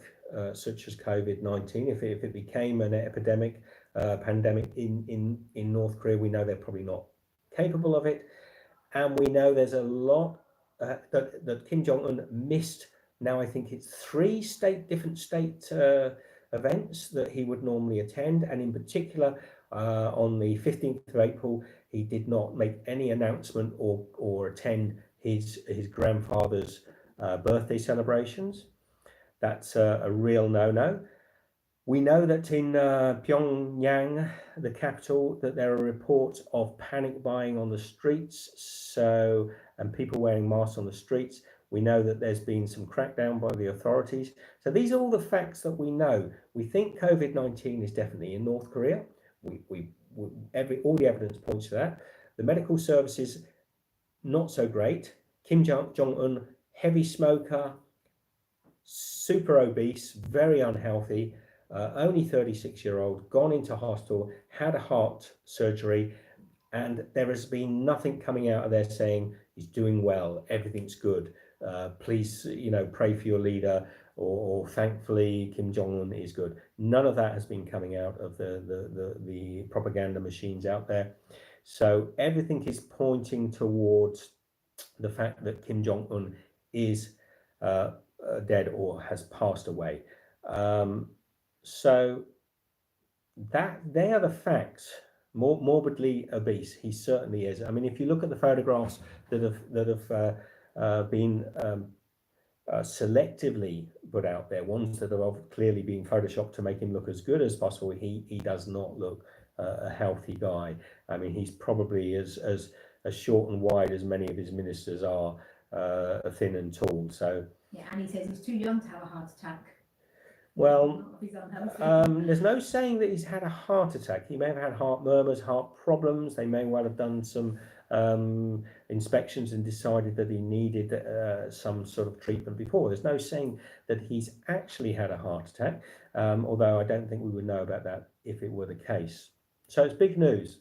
such as COVID-19. If it became an epidemic, pandemic in North Korea, we know they're probably not capable of it. And we know there's a lot that Kim Jong-un missed. Now I think it's three different state events that he would normally attend, and in particular on the 15th of April, he did not make any announcement or attend his grandfather's birthday celebrations. That's a real no-no. We know that in Pyongyang, the capital, that there are reports of panic buying on the streets, and people wearing masks on the streets. We know that there's been some crackdown by the authorities. So these are all the facts that we know. We think COVID-19 is definitely in North Korea. All the evidence points to that. The medical services, not so great. Kim Jong-un, heavy smoker, super obese, very unhealthy. Only 36-year-old, gone into hospital, had a heart surgery, and there has been nothing coming out of there saying he's doing well, everything's good. Please, pray for your leader, or thankfully Kim Jong-un is good. None of that has been coming out of the propaganda machines out there. So everything is pointing towards the fact that Kim Jong-un is dead or has passed away. So that they are the facts. Morbidly obese, he certainly is. I mean, if you look at the photographs that have been selectively put out there, ones that have clearly been photoshopped to make him look as good as possible, he does not look a healthy guy. I mean, he's probably as short and wide as many of his ministers are thin and tall. So yeah, and he says he's too young to have a heart attack. Well, there's no saying that he's had a heart attack. He may have had heart murmurs, heart problems. They may well have done some inspections and decided that he needed some sort of treatment before. There's no saying that he's actually had a heart attack, although I don't think we would know about that if it were the case. So it's big news.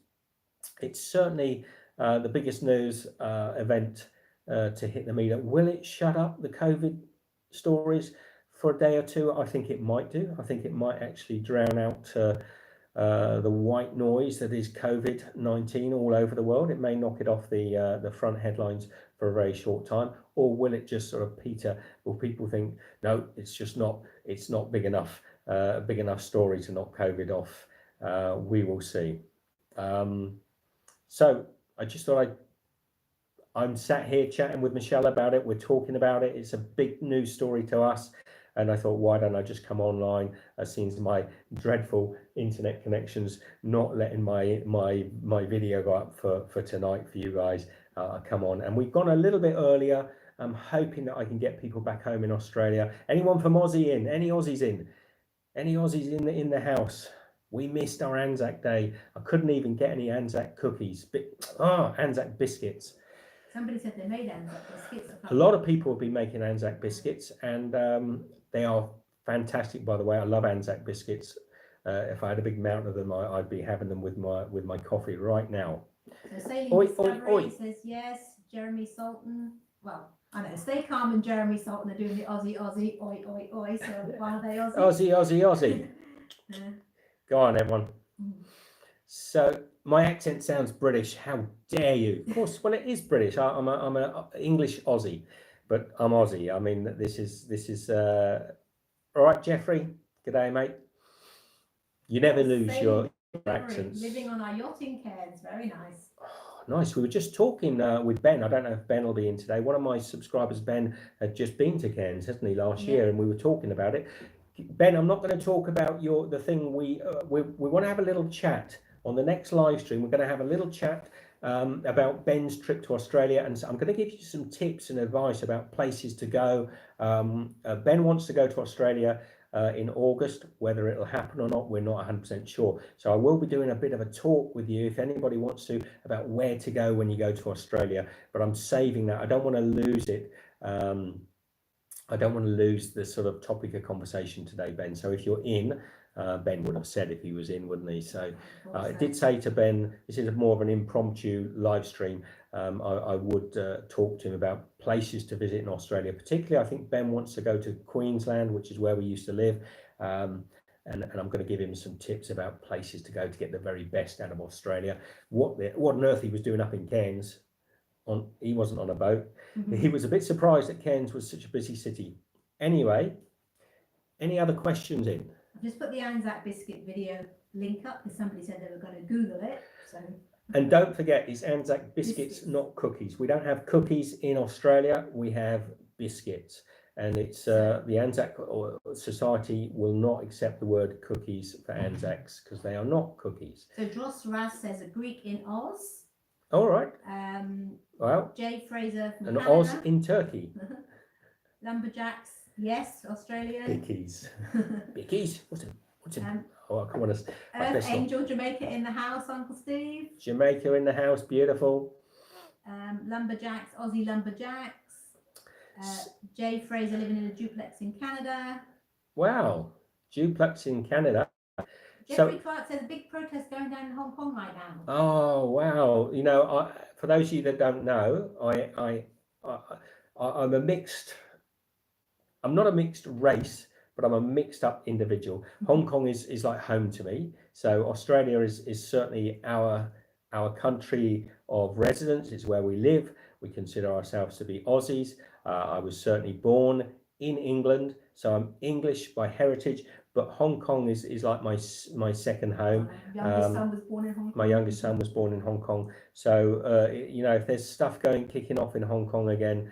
It's certainly the biggest news event to hit the media. Will it shut up the COVID stories for a day or two? I think it might do. I think it might actually drown out the white noise that is COVID-19 all over the world. It may knock it off the front headlines for a very short time, or will it just sort of peter? Will people think, no, it's not big enough story to knock COVID off? We will see. So I just thought I'm sat here chatting with Michelle about it. We're talking about it. It's a big news story to us. And I thought, why don't I just come online? Since my dreadful internet connections not letting my video go up for tonight for you guys, come on. And we've gone a little bit earlier. I'm hoping that I can get people back home in Australia. Anyone from Aussie in? Any Aussies in? Any Aussies in the house? We missed our Anzac Day. I couldn't even get any Anzac cookies. Anzac biscuits. Somebody said they made Anzac biscuits. A lot of people have been making Anzac biscuits, and they are fantastic, by the way. I love Anzac biscuits. If I had a big mountain of them, I'd be having them with my coffee right now. So Sailing Discovery says yes. Jeremy Sultan. Well, I know Stay Calm and Jeremy Sultan are doing the Aussie, oi, oi, oi. So why are they Aussie? Aussie. Go on, everyone. So my accent sounds British. How dare you? Of course, well, it is British. I'm an English Aussie, but I'm Aussie. I mean, this is all right, Jeffrey. G'day, mate. You never lose your accents. Living on our yacht in Cairns. Very nice. Oh, nice. We were just talking with Ben. I don't know if Ben will be in today. One of my subscribers, Ben, had just been to Cairns, hasn't he, last year, and we were talking about it. Ben, I'm not going to talk about the thing. We want to have a little chat on the next live stream. We're going to have a little chat about Ben's trip to Australia, and so I'm going to give you some tips and advice about places to go. Ben wants to go to Australia in August. Whether it'll happen or not, we're not 100% sure. So I will be doing a bit of a talk with you if anybody wants to about where to go when you go to Australia. But I'm saving that. I don't want to lose it. I don't want to lose the sort of topic of conversation today, Ben. So if you're in, Ben would have said if he was in, wouldn't he? So I did say to Ben, this is more of an impromptu live stream. I would talk to him about places to visit in Australia. Particularly, I think Ben wants to go to Queensland, which is where we used to live. And I'm going to give him some tips about places to go to get the very best out of Australia. What on earth he was doing up in Cairns. He wasn't on a boat. He was a bit surprised that Cairns was such a busy city. Anyway, any other questions in? I've just put the Anzac biscuit video link up because somebody said they were going to Google it. So. And don't forget, it's Anzac biscuits, not cookies. We don't have cookies in Australia. We have biscuits. And it's the Anzac Society will not accept the word cookies for Anzacs because they are not cookies. So Dross Raz says a Greek in Oz. All right. Well, Jay Fraser from Canada. Oz in Turkey. Lumberjacks, yes, Australia. Bickies. Bickies? What's it? Oh, come on. Earth Angel, Jamaica in the house, Uncle Steve. Jamaica in the house, beautiful. Lumberjacks, Aussie Lumberjacks. Jay Fraser living in a duplex in Canada. Wow, duplex in Canada. Jeffrey Clark says a big protest going down in Hong Kong right now. Oh wow! You know, for those of you that don't know, I'm a mixed. I'm not a mixed race, but I'm a mixed up individual. Hong Kong is like home to me. So Australia is certainly our country of residence. It's where we live. We consider ourselves to be Aussies. I was certainly born in England, so I'm English by heritage. But Hong Kong is like my second home. Youngest son was born in Hong Kong. My youngest son was born in Hong Kong. So you know, if there's stuff kicking off in Hong Kong again,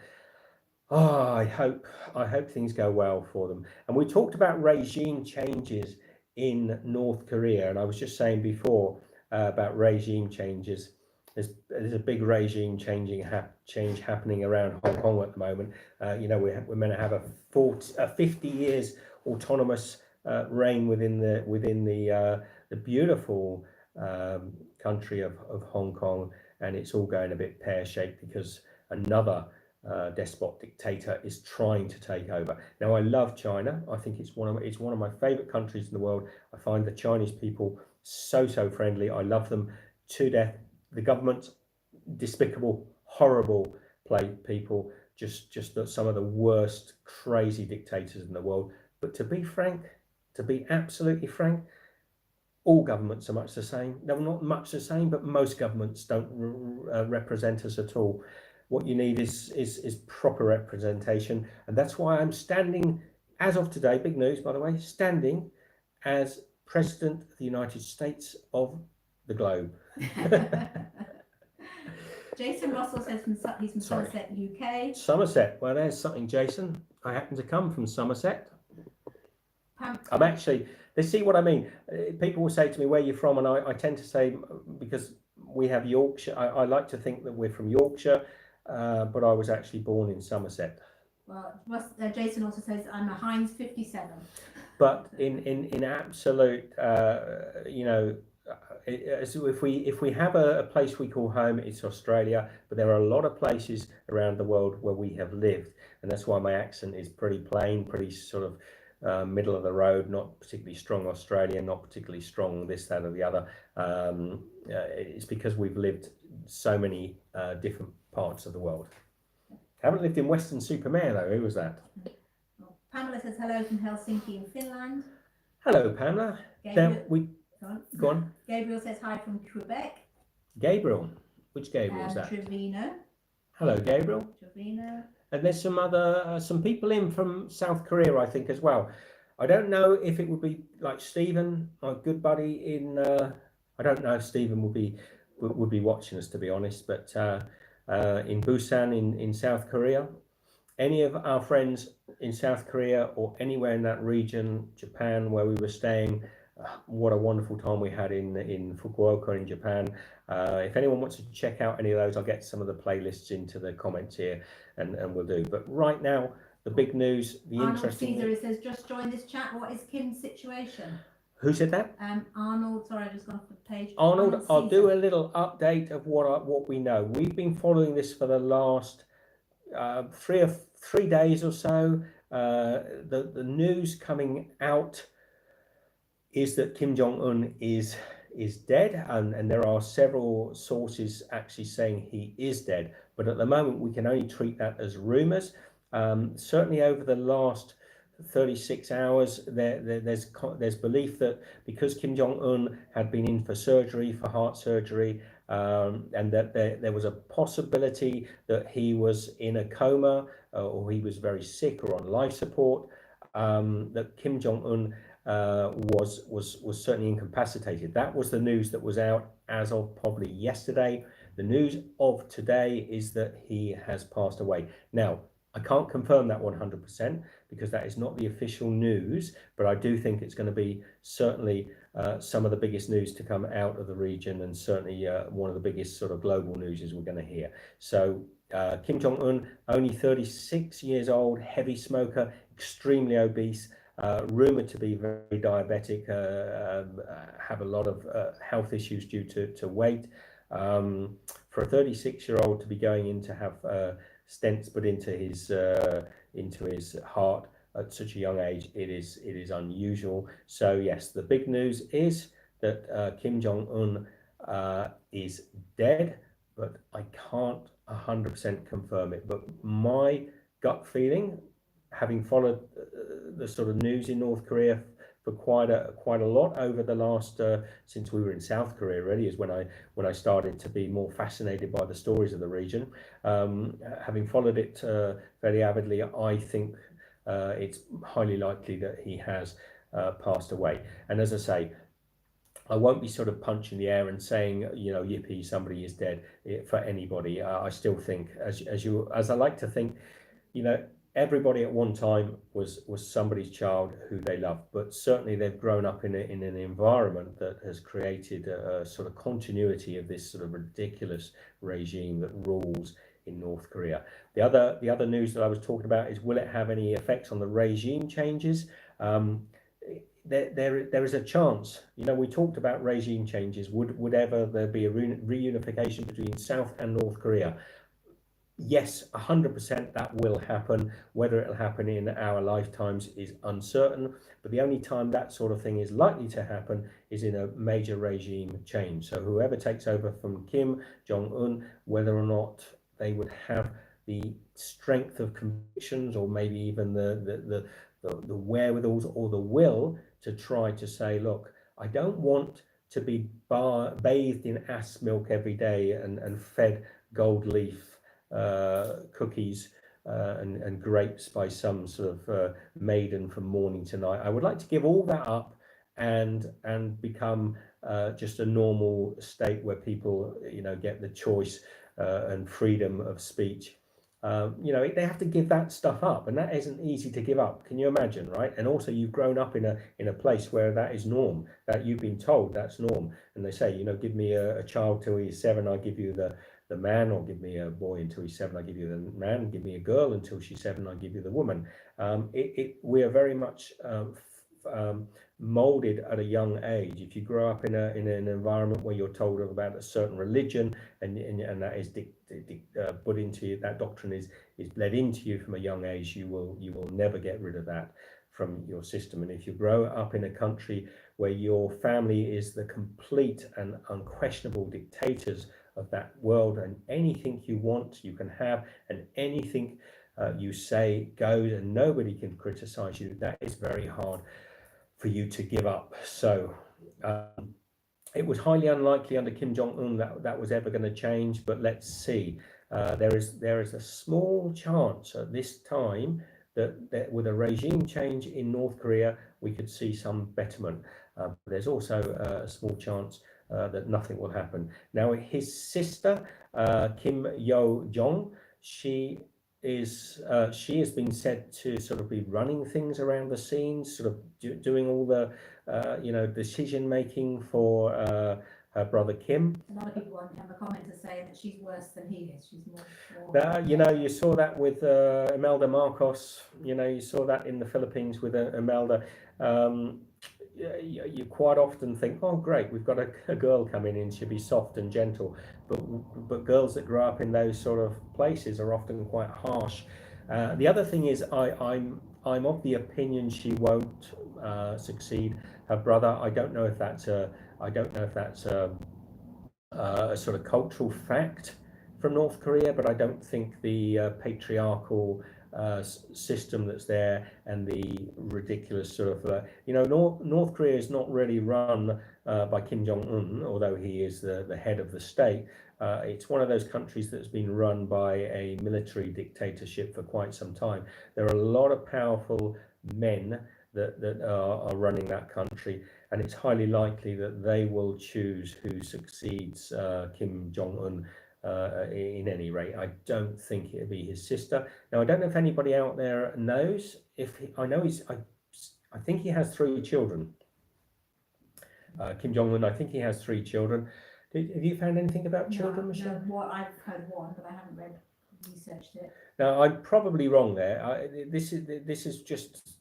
I hope things go well for them. And we talked about regime changes in North Korea, and I was just saying before about regime changes. There's a big regime change happening around Hong Kong at the moment. You know, we're meant to have a 50 years autonomous reign within the beautiful country of Hong Kong, and it's all going a bit pear-shaped because another despot dictator is trying to take over. Now, I love China. I think it's one of my favorite countries in the world. I find the Chinese people so friendly. I love them to death. The government, despicable, horrible people, just some of the worst crazy dictators in the world. But to be frank, to be absolutely frank, all governments are much the same. They're not much the same, but most governments don't represent us at all. What you need is proper representation, and that's why I'm standing, as of today, big news by the way, standing as President of the United States of the globe. Jason Russell says he's from Somerset, UK. Somerset, well there's something, Jason. I happen to come from Somerset. I'm actually, they see what I mean. People will say to me, where you're from, and I tend to say, because we have Yorkshire, I like to think that we're from Yorkshire, but I was actually born in Somerset. Well, Jason also says I'm a Heinz 57. But in absolute, you know, so if we have a place we call home, it's Australia, but there are a lot of places around the world where we have lived, and that's why my accent is pretty plain, pretty sort of middle of the road, not particularly strong Australian, not particularly strong this, that or the other. It's because we've lived so many different parts of the world. I haven't lived in Western-super-Mare though. Who was that? Well, Pamela says hello from Helsinki in Finland. Hello, Pamela. Go on. Gabriel says hi from Quebec. Gabriel. Which Gabriel is that? Trevino. Hello, Gabriel. Trevino. And there's some people in from South Korea, I think, as well. I don't know if it would be like Stephen, my good buddy in. I don't know if Stephen would be watching us, to be honest. But in Busan, in South Korea, any of our friends in South Korea or anywhere in that region, Japan, where we were staying. What a wonderful time we had in Fukuoka in Japan. If anyone wants to check out any of those, I'll get some of the playlists into the comments here and we'll do. But right now, the big news, the Arnold interesting. Caesar, it says, just join this chat. What is Kim's situation? Who said that? Arnold, sorry, I just got off the page. Arnold, I'll Caesar. do a little update of what we know. We've been following this for the last 3 days or so. The news coming out is that Kim Jong-un is dead, and there are several sources actually saying he is dead. But at the moment, we can only treat that as rumours. Certainly over the last 36 hours, there's belief that because Kim Jong-un had been in for surgery, for heart surgery, and that there was a possibility that he was in a coma, or he was very sick or on life support, that Kim Jong-un was certainly incapacitated. That was the news that was out as of probably yesterday. The news of today is that he has passed away. Now, I can't confirm that 100% because that is not the official news, but I do think it's going to be certainly some of the biggest news to come out of the region, and certainly one of the biggest sort of global news we're going to hear. So Kim Jong-un, only 36 years old, heavy smoker, extremely obese, rumoured to be very diabetic, have a lot of health issues due to weight. For a 36-year-old to be going in to have stents put into his heart at such a young age, it is unusual. So yes, the big news is that Kim Jong-un is dead, but I can't 100% confirm it. But my gut feeling, having followed the sort of news in North Korea for quite a lot over the last since we were in South Korea, really, is when I started to be more fascinated by the stories of the region. Having followed it very avidly, I think it's highly likely that he has passed away. And as I say, I won't be sort of punching the air and saying, yippee, somebody is dead for anybody. I still think, as I like to think, everybody at one time was somebody's child who they loved, but certainly they've grown up in an environment that has created a sort of continuity of this sort of ridiculous regime that rules in North Korea. The other news that I was talking about is, will it have any effects on the regime changes? There is a chance. We talked about regime changes. Would ever there be a reunification between South and North Korea? Yes, 100% that will happen. Whether it'll happen in our lifetimes is uncertain, but the only time that sort of thing is likely to happen is in a major regime change. So whoever takes over from Kim Jong-un, whether or not they would have the strength of convictions, or maybe even the wherewithals or the will to try to say, look, I don't want to be bathed in ass milk every day and fed gold leaf cookies and grapes by some sort of maiden from morning to night. I would like to give all that up and become just a normal state where people get the choice and freedom of speech. They have to give that stuff up, and that isn't easy to give up. Can you imagine, right? And also, you've grown up in a place where that is norm, that you've been told that's norm, and they say, give me a child till he's 7, I'll give you the man, or give me a boy until he's 7, I'll give you the man, give me a girl until she's 7, I'll give you the woman. We are very much molded at a young age. If you grow up in an environment where you're told about a certain religion, and that is put into you, that doctrine is bled into you from a young age, you will never get rid of that from your system. And if you grow up in a country where your family is the complete and unquestionable dictators of that world, and anything you want you can have, and anything you say goes, and nobody can criticize you, that is very hard for you to give up. So it was highly unlikely under Kim Jong-un that was ever going to change, but let's see. There is a small chance at this time that with a regime change in North Korea, we could see some betterment. There's also a small chance that nothing will happen. Now, his sister, Kim Yo-jong, she has been said to sort of be running things around the scenes, sort of doing all the decision making for her brother Kim. A lot of people on the comments are saying that she's worse than he is. She's more You know, you saw that with Imelda Marcos. You know, you saw that in the Philippines with Imelda. You quite often think, oh, great, we've got a girl coming in, she'll be soft and gentle. But girls that grow up in those sort of places are often quite harsh. The other thing is, I'm of the opinion she won't succeed. Her brother, I don't know if that's a sort of cultural fact from North Korea, but I don't think the patriarchal system that's there and the ridiculous sort of North Korea is not really run by Kim Jong-un, although he is the head of the state. It's one of those countries that's been run by a military dictatorship for quite some time. There are a lot of powerful men that are running that country, and it's highly likely that they will choose who succeeds Kim Jong-un. In any rate, I don't think it'll be his sister. Now, I don't know if anybody out there knows. I know I think he has 3 children. Kim Jong-un, I think he has 3 children. Have you found anything about children, Michelle? No, I've heard one, but I haven't researched it. Now, I'm probably wrong there. This is just.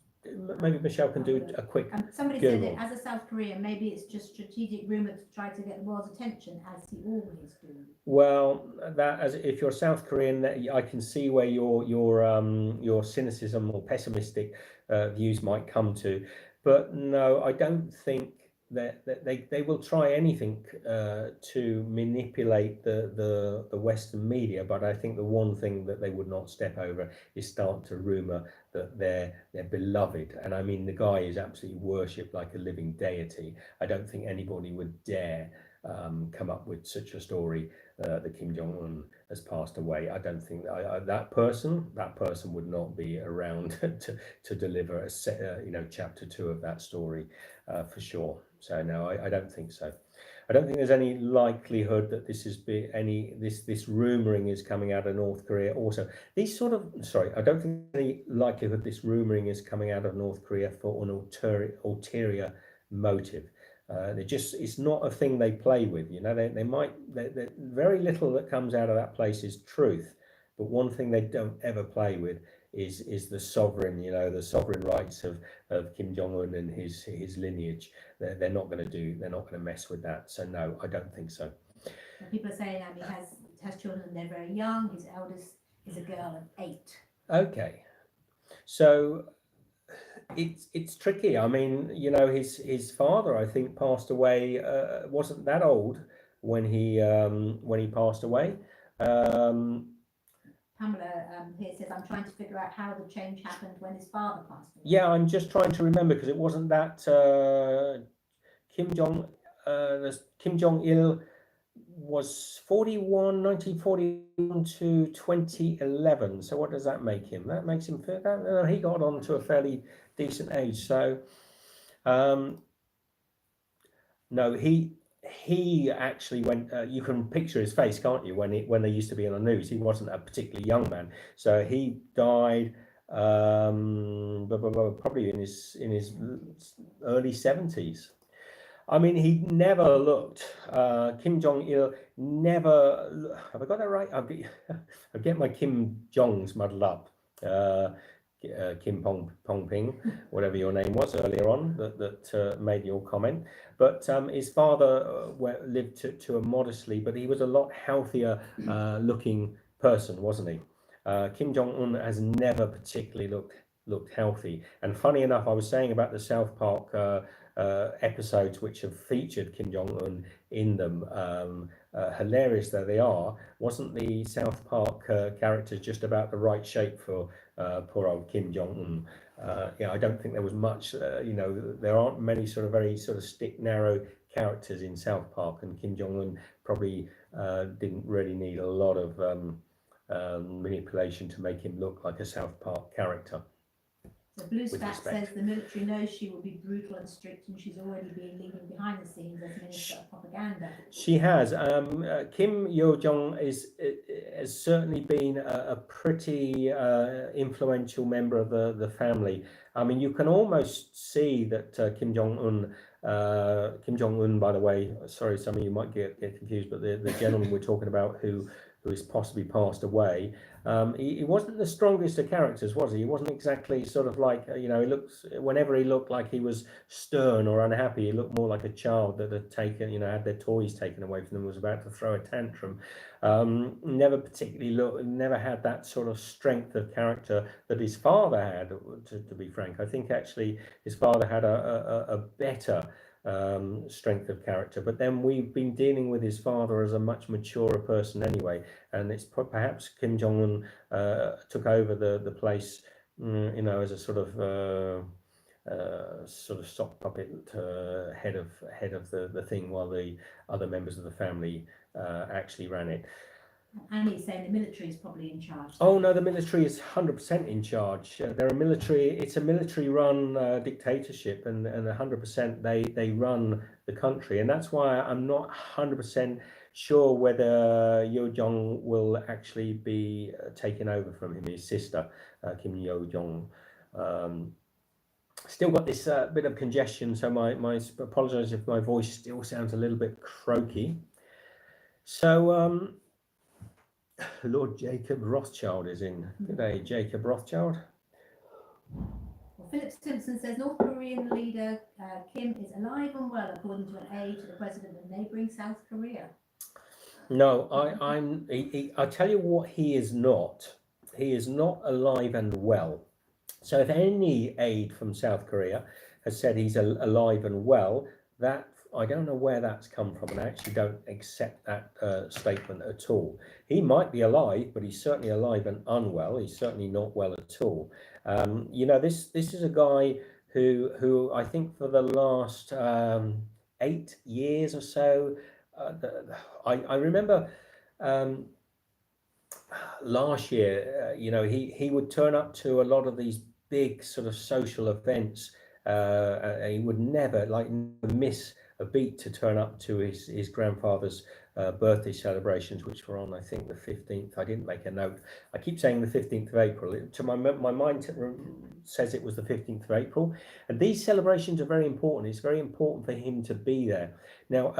Maybe Michelle can do a quick somebody Google. said that as a South Korean, maybe it's just strategic Rumour to try to get the world's attention, as he always do. Well, if you're South Korean, I can see where your cynicism or pessimistic views might come to, but no, I don't think that they will try anything to manipulate the Western media. But I think the one thing that they would not step over is start to rumour that they're beloved, and I mean the guy is absolutely worshipped like a living deity. I don't think anybody would dare come up with such a story that Kim Jong-un has passed away. I don't think that person would not be around to deliver a chapter 2 of that story for sure. So no, I don't think so. I don't think there's any likelihood that this rumouring is coming out of North Korea. Also, I don't think there's any likelihood this rumouring is coming out of North Korea for an ulterior motive. It's not a thing they play with. You know, very little that comes out of that place is truth. But one thing they don't ever play with is the sovereign rights of Kim Jong-un and his lineage. They're not going to mess with that. So no, I don't think so. And people are saying he has children and they're very young. His eldest is a girl of 8. Okay, so it's tricky. I mean, his father, I think, passed away. Wasn't that old when he passed away. Pamela here says, I'm trying to figure out how the change happened when his father passed away. Yeah, I'm just trying to remember, because it wasn't that Kim Jong-il was 1941 to 2011. So what does that make him? That makes him, he got on to a fairly decent age. So, no, he actually went. You can picture his face, can't you? When they used to be on the news, he wasn't a particularly young man. So he died probably in his early 70s. I mean, he never looked. Kim Jong-il never. Have I got that right? I get my Kim Jongs muddled up. Kim Pong Ping, whatever your name was earlier on, that made your comment. But his father lived to a modestly, but he was a lot healthier looking person, wasn't he? Kim Jong-un has never particularly looked healthy. And funny enough, I was saying about the South Park episodes which have featured Kim Jong-un in them, hilarious though they are, wasn't the South Park characters just about the right shape for poor old Kim Jong-un? I don't think there was much, there aren't many sort of very sort of narrow characters in South Park, and Kim Jong-un probably didn't really need a lot of manipulation to make him look like a South Park character. So Blue Stat says the military knows she will be brutal and strict, and she's already been leading behind the scenes as Minister of Propaganda. She has. Kim Yo-jong has certainly been a pretty influential member of the family. I mean, you can almost see that Kim Jong-un Kim Jong-un, by the way, sorry, some of you might get confused, but the gentleman we're talking about who has possibly passed away, he wasn't the strongest of characters, was he? He wasn't exactly sort of like, he looks, whenever he looked like he was stern or unhappy, he looked more like a child that had taken, had their toys taken away from them, was about to throw a tantrum. Never had that sort of strength of character that his father had, to be frank. I think actually his father had a better strength of character, but then we've been dealing with his father as a much maturer person anyway, and it's perhaps Kim Jong-un took over the place, as a sort of sock puppet head of the thing, while the other members of the family actually ran it. And he's saying the military is probably in charge. Oh no, the military is 100% in charge. They're a military. It's a military-run dictatorship, and 100% they run the country, and that's why I'm not 100% sure whether Yo Jong will actually be taken over from him. His sister, Kim Yo Jong. Still got this bit of congestion, so my apologise if my voice still sounds a little bit croaky. So. Lord Jacob Rothschild is in. Good day, Jacob Rothschild. Well, Philip Simpson says North Korean leader Kim is alive and well, according to an aide to the president of neighbouring South Korea. No, I tell you what, he is not. He is not alive and well. So if any aide from South Korea has said he's alive and well, that I don't know where that's come from, and I actually don't accept that statement at all. He might be alive, but he's certainly alive and unwell. He's certainly not well at all. This is a guy who I think for the last 8 years or so, I remember last year, he would turn up to a lot of these big sort of social events. He would never miss a beat to turn up to his grandfather's birthday celebrations, which were on, I think, the 15th. I didn't make a note. I keep saying the 15th of April. To my mind says it was the 15th of April. And these celebrations are very important. It's very important for him to be there. Now,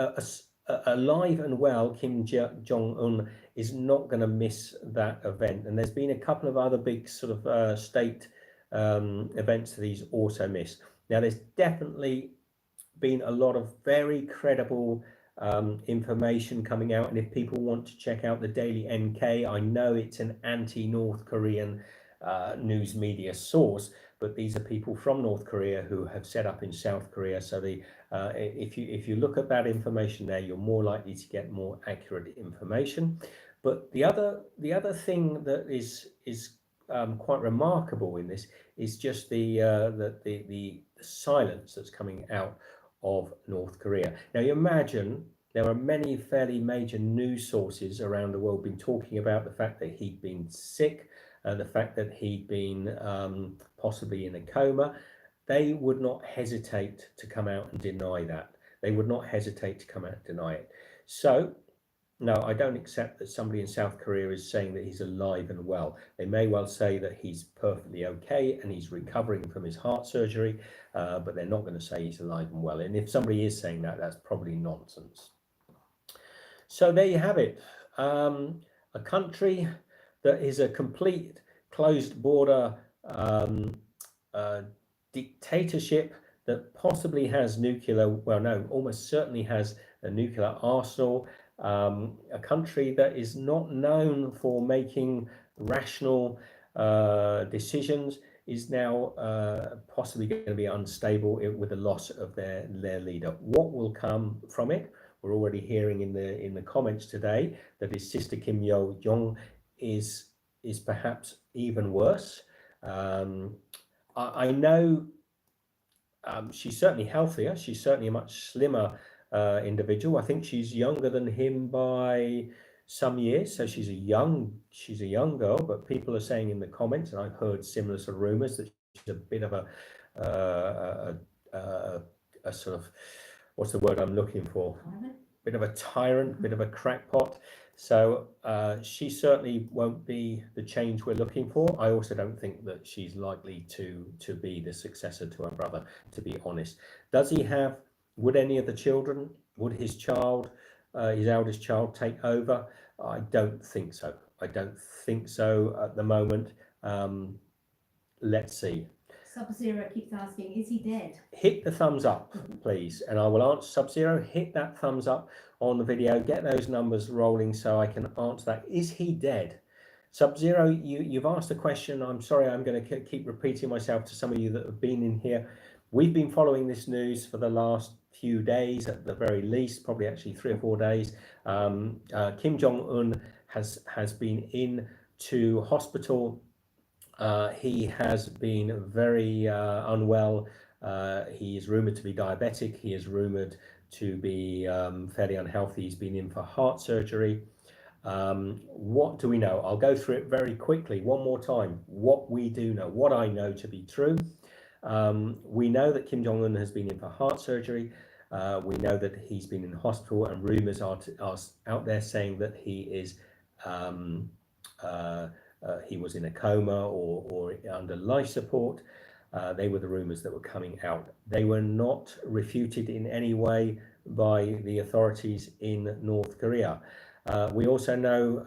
alive and well, Kim Jong-un is not going to miss that event. And there's been a couple of other big sort of state events that he's also missed. Now, there's definitely been a lot of very credible information coming out, and if people want to check out the Daily NK, I know it's an anti-North Korean news media source, but these are people from North Korea who have set up in South Korea. So if you look at that information there, you're more likely to get more accurate information. But the other thing that is quite remarkable in this is just the silence that's coming out of North Korea. Now you imagine there are many fairly major news sources around the world been talking about the fact that he'd been sick, the fact that he'd been possibly in a coma. They would not hesitate to come out and deny that. They would not hesitate to come out and deny it. So no, I don't accept that somebody in South Korea is saying that he's alive and well. They may well say that he's perfectly okay and he's recovering from his heart surgery, but they're not going to say he's alive and well. And if somebody is saying that, that's probably nonsense. So there you have it. A country that is a complete closed border dictatorship that possibly has almost certainly has a nuclear arsenal. A country that is not known for making rational decisions is now possibly going to be unstable with the loss of their leader. What will come from it? We're already hearing in the comments today that his sister Kim Yo Jong is perhaps even worse. I know she's certainly healthier. She's certainly a much slimmer individual. I think she's younger than him by some years, so she's a young girl. But people are saying in the comments, and I've heard similar sort of rumors, that she's a bit of a sort of, what's the word I'm looking for? Bit of a tyrant, bit of a crackpot. So she certainly won't be the change we're looking for. I also don't think that she's likely to be the successor to her brother, to be honest. Does he have Would any of the children, would his child, his eldest child, take over? I don't think so. I don't think so at the moment. Let's see. Sub-Zero keeps asking, is he dead? Hit the thumbs up, please, and I will answer. Sub-Zero, hit that thumbs up on the video. Get those numbers rolling so I can answer that. Is he dead? Sub-Zero, you've asked a question. I'm sorry, I'm going to keep repeating myself to some of you that have been in here. We've been following this news for the last few days, at the very least, probably actually 3 or 4 days. Kim Jong-un has been in to hospital. He has been very unwell. He is rumoured to be diabetic. He is rumoured to be fairly unhealthy. He's been in for heart surgery. What do we know? I'll go through it very quickly one more time. What we do know, what I know to be true. We know that Kim Jong-un has been in for heart surgery. We know that he's been in hospital, and rumours are out there saying that he is he was in a coma or under life support. They were the rumours that were coming out. They were not refuted in any way by the authorities in North Korea. We also know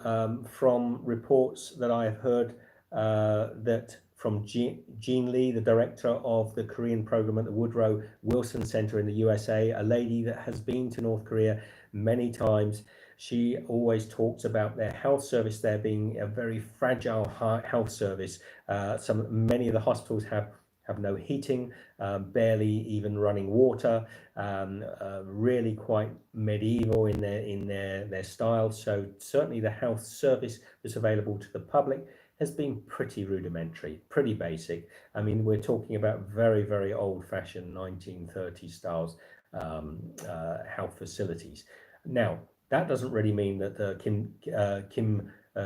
from reports that I have heard that from Jean Lee, the director of the Korean program at the Woodrow Wilson Center in the USA, a lady that has been to North Korea many times. She always talks about their health service there being a very fragile health service. Many of the hospitals have no heating, barely even running water, really quite medieval in their style. So certainly the health service that's available to the public has been pretty rudimentary, pretty basic. I mean, we're talking about very, very old-fashioned 1930s styles health facilities. Now, that doesn't really mean that Kim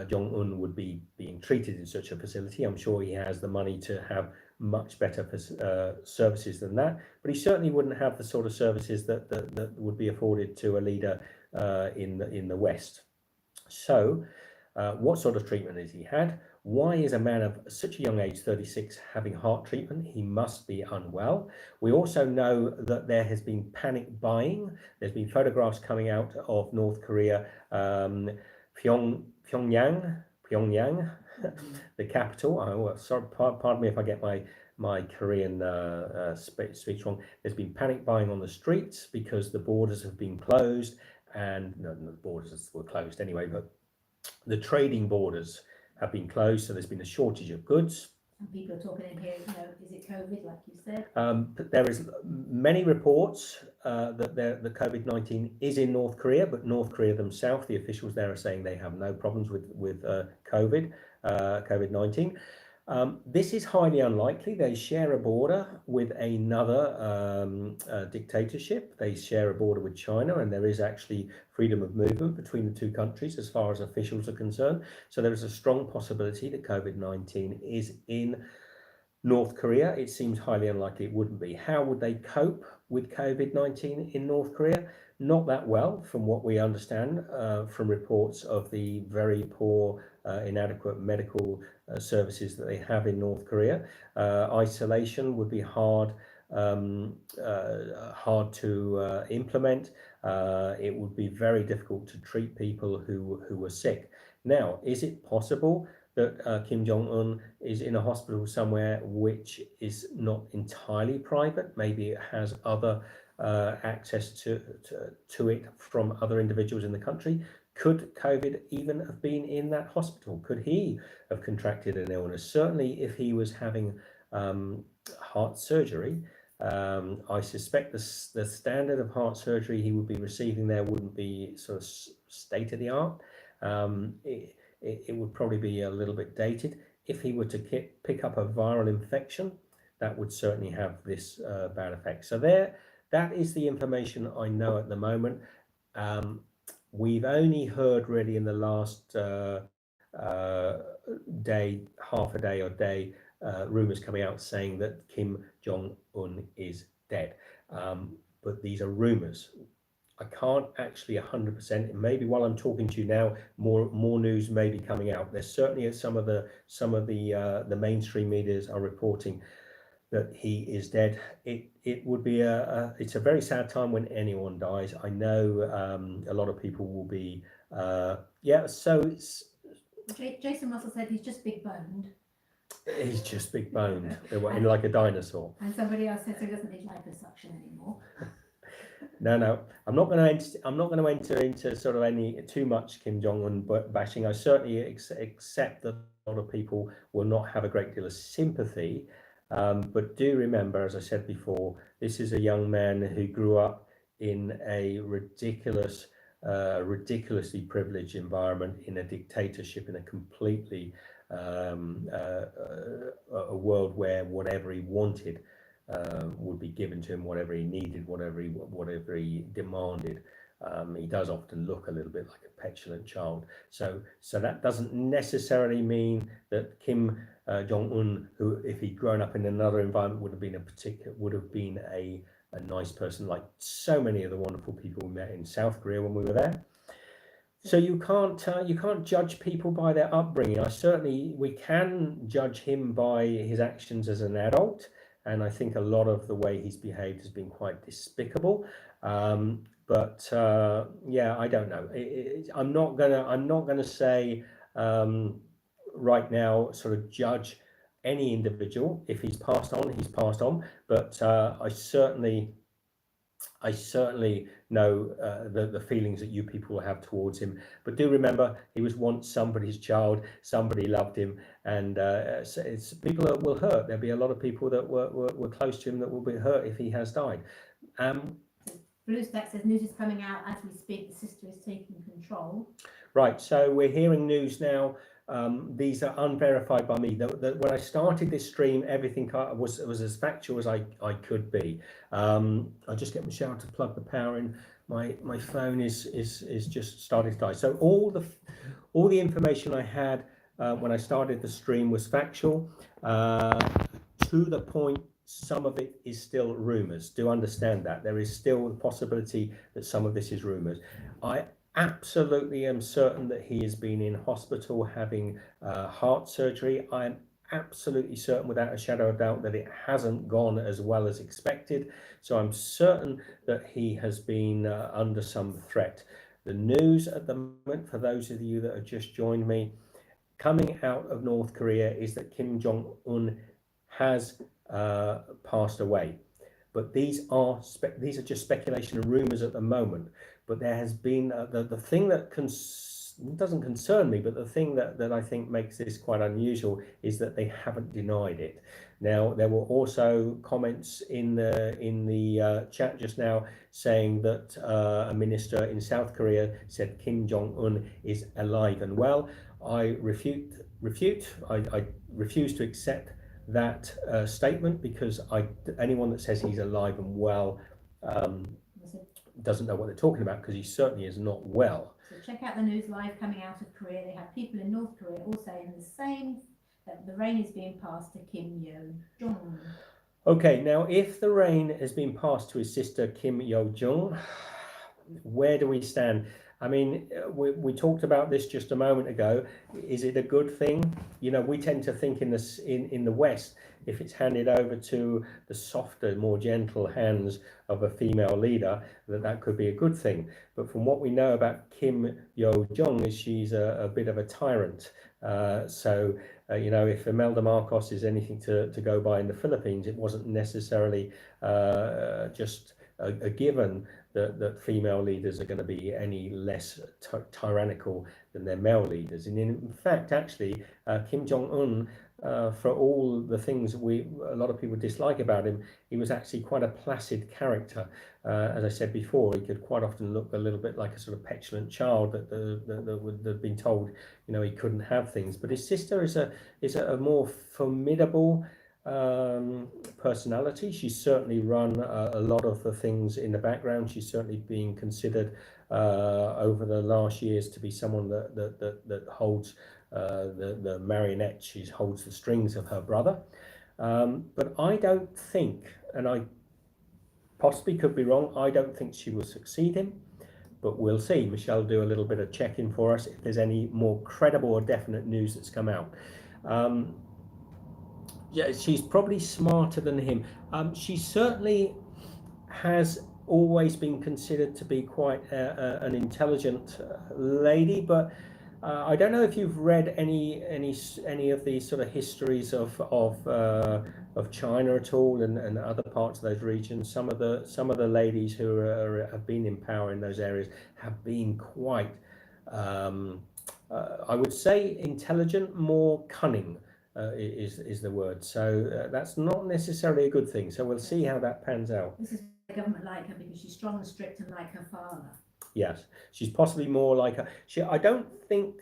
Jong-un would be being treated in such a facility. I'm sure he has the money to have much better services than that, but he certainly wouldn't have the sort of services that would be afforded to a leader in the West. So, what sort of treatment has he had? Why is a man of such a young age, 36, having heart treatment? He must be unwell. We also know that there has been panic buying. There's been photographs coming out of North Korea, Pyongyang, the capital. Sorry, pardon me if I get my Korean speech wrong. There's been panic buying on the streets because the borders have been closed, and no, the borders were closed anyway, but the trading borders have been closed, so there's been a shortage of goods. And people are talking in here, is it COVID, like you said? But there is many reports that the COVID-19 is in North Korea, but North Korea themselves, the officials there are saying they have no problems with COVID-19. This is highly unlikely. They share a border with another dictatorship. They share a border with China, and there is actually freedom of movement between the two countries as far as officials are concerned. So there is a strong possibility that COVID-19 is in North Korea. It seems highly unlikely it wouldn't be. How would they cope with COVID-19 in North Korea? Not that well, from what we understand from reports of the very poor, inadequate medical services that they have in North Korea. Isolation would be hard to implement. It would be very difficult to treat people who were sick. Now, is it possible that Kim Jong-un is in a hospital somewhere which is not entirely private? Maybe it has other access to it from other individuals in the country. Could COVID even have been in that hospital? Could he have contracted an illness? Certainly, if he was having heart surgery, I suspect the standard of heart surgery he would be receiving there wouldn't be sort of state of the art. It would probably be a little bit dated. If he were to pick up a viral infection, that would certainly have this bad effect. So that is the information I know at the moment. We've only heard really in the last day, half a day or day, rumours coming out saying that Kim Jong-un is dead. But these are rumours. I can't actually 100%. Maybe while I'm talking to you now, more news may be coming out. There's certainly some of the mainstream medias are reporting that he is dead. It would be it's a very sad time when anyone dies. I know a lot of people will be yeah. So Jason Russell said he's just big boned. he's just big boned, like a dinosaur. And somebody else said he doesn't need liposuction anymore. No, I'm not going to enter into sort of any too much Kim Jong-un bashing. I certainly accept that a lot of people will not have a great deal of sympathy, but do remember, as I said before, this is a young man who grew up in a ridiculously privileged environment, in a dictatorship, in a completely a world where whatever he wanted would be given to him, whatever he needed, whatever he demanded. He does often look a little bit like a petulant child. So that doesn't necessarily mean that Kim Jong-un, who, if he'd grown up in another environment, would have been a nice person, like so many of the wonderful people we met in South Korea when we were there. So you can't judge people by their upbringing. We can judge him by his actions as an adult, and I think a lot of the way he's behaved has been quite despicable. But yeah, I don't know. I'm not gonna say right now sort of judge any individual. If he's passed on, he's passed on. But I certainly know the feelings that you people have towards him. But do remember, he was once somebody's child. Somebody loved him, and it's people that will hurt. There'll be a lot of people that were close to him that will be hurt if he has died. Blue Stack says news is coming out as we speak. The sister is taking control. Right, so we're hearing news now. These are unverified by me. When I started this stream, everything was as factual as I could be. I just get Michelle to plug the power in. My phone is just starting to die. So all the information I had when I started the stream was factual. To the point, some of it is still rumours. Do understand that there is still the possibility that some of this is rumours. I absolutely am certain that he has been in hospital having heart surgery. I am absolutely certain, without a shadow of doubt, that it hasn't gone as well as expected. So I'm certain that he has been under some threat. The news at the moment, for those of you that have just joined me, coming out of North Korea is that Kim Jong-un has passed away. But these are just speculation and rumours at the moment. But there has been the thing that doesn't concern me, but the thing that I think makes this quite unusual is that they haven't denied it. Now, there were also comments in the chat just now saying that a minister in South Korea said Kim Jong-un is alive and well. I refute. I refuse to accept that statement, because anyone that says he's alive and well doesn't know what they're talking about, because he certainly is not well. So check out the news live coming out of Korea. They have people in North Korea all saying the same, that the rain is being passed to Kim Yo-jong. Okay, now if the rain has been passed to his sister Kim Yo-jong, where do we stand? I mean, we talked about this just a moment ago. Is it a good thing? You know, we tend to think in the West, if it's handed over to the softer, more gentle hands of a female leader, that could be a good thing. But from what we know about Kim Yo-jong, is she's a bit of a tyrant. You know, if Imelda Marcos is anything to go by in the Philippines, it wasn't necessarily just a given that female leaders are going to be any less tyrannical than their male leaders. And in fact, actually, Kim Jong-un, for all the things a lot of people dislike about him, he was actually quite a placid character. As I said before, he could quite often look a little bit like a sort of petulant child that would have been told, you know, he couldn't have things. But his sister is a more formidable personality. She's certainly run a lot of the things in the background. She's certainly been considered over the last years to be someone that holds the marionette. She holds the strings of her brother. But I don't think, and I possibly could be wrong, I don't think she will succeed him. But we'll see. Michelle will do a little bit of checking for us if there's any more credible or definite news that's come out. Yeah, she's probably smarter than him. She certainly has always been considered to be quite an intelligent lady, but I don't know if you've read any of these sort of histories of China at all, and other parts of those regions. Some of the ladies who have been in power in those areas have been quite, um, I would say, intelligent, more cunning. Is the word. So that's not necessarily a good thing. So we'll see how that pans out. This is why the government like her, because she's strong and strict and like her father. Yes, she's possibly more like a. I don't think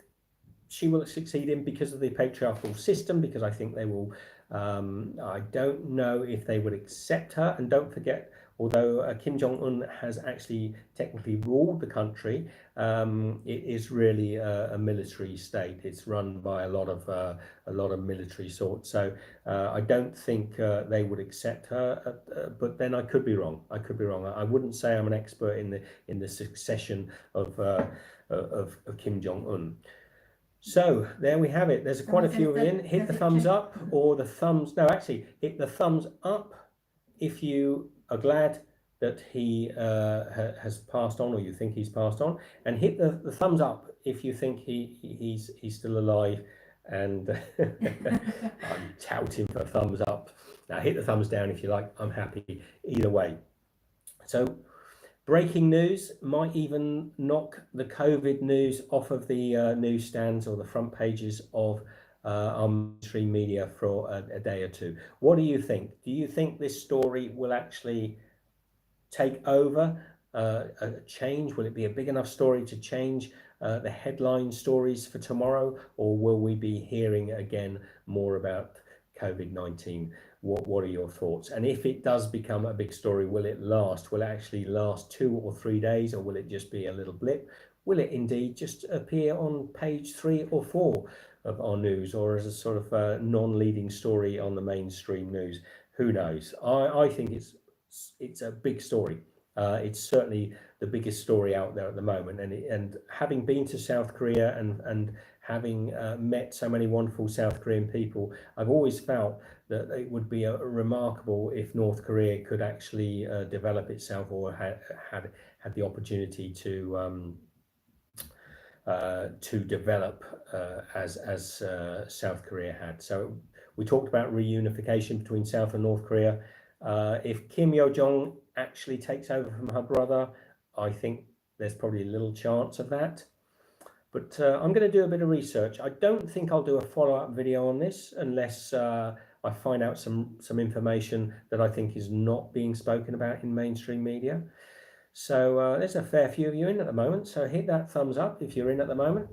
she will succeed in because of the patriarchal system, because I think they will. I don't know if they would accept her. And don't forget, although Kim Jong-un has actually technically ruled the country, it is really a military state. It's run by a lot of military sorts. So I don't think they would accept her. But then I could be wrong. I could be wrong. I wouldn't say I'm an expert in the succession of Kim Jong-un. So there we have it. There's quite a few in. Hit the thumbs up or the thumbs. No, actually, hit the thumbs up if you are glad that he has passed on, or you think he's passed on, and hit the thumbs up if you think he's still alive. And I'm touting for thumbs up. Now hit the thumbs down if you like. I'm happy either way. So. Breaking news might even knock the COVID news off of the newsstands or the front pages of our mainstream media for a day or two. What do you think? Do you think this story will actually take over, a change? Will it be a big enough story to change the headline stories for tomorrow, or will we be hearing again more about COVID-19? What are your thoughts? And if it does become a big story, will it last? Will it actually last 2 or 3 days, or will it just be a little blip? Will it indeed just appear on page 3 or 4 of our news, or as a sort of non-leading story on the mainstream news? Who knows? I think it's a big story. It's certainly the biggest story out there at the moment. And having been to South Korea and having met so many wonderful South Korean people, I've always felt that it would be remarkable if North Korea could actually develop itself, or had the opportunity to develop as South Korea had. So we talked about reunification between South and North Korea. If Kim Yo-jong actually takes over from her brother, I think there's probably a little chance of that. But I'm going to do a bit of research. I don't think I'll do a follow-up video on this unless I find out some information that I think is not being spoken about in mainstream media. So there's a fair few of you in at the moment. So hit that thumbs up if you're in at the moment.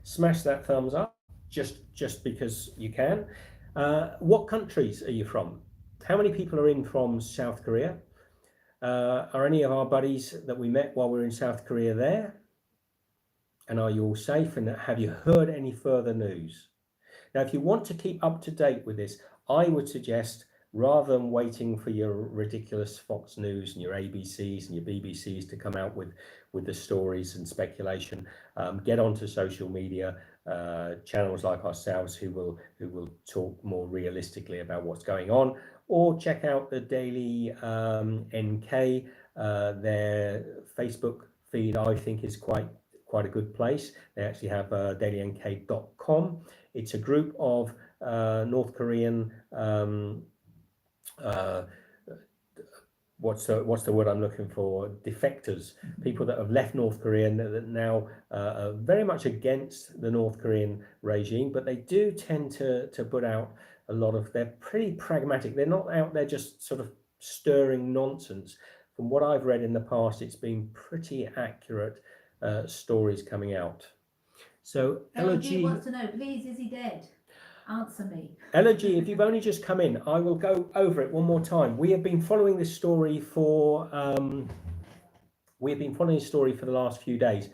Smash that thumbs up just because you can. What countries are you from? How many people are in from South Korea? Are any of our buddies that we met while we were in South Korea there? And are you all safe? And have you heard any further news? Now, if you want to keep up to date with this, I would suggest, rather than waiting for your ridiculous Fox News and your ABCs and your BBCs to come out with the stories and speculation, get onto social media, channels like ourselves who will talk more realistically about what's going on, or check out the Daily NK. Their Facebook feed, I think, is quite a good place. They actually have dailynk.com. It's a group of North Korean what's the word I'm looking for? Defectors, people that have left North Korea and that now are very much against the North Korean regime, but they do tend to put out a lot of, they're pretty pragmatic. They're not out there just sort of stirring nonsense. From what I've read in the past, it's been pretty accurate stories coming out. So LG wants to know, please, is he dead? Answer me. LG, if you've only just come in, I will go over it one more time. We have been following this story for the last few days.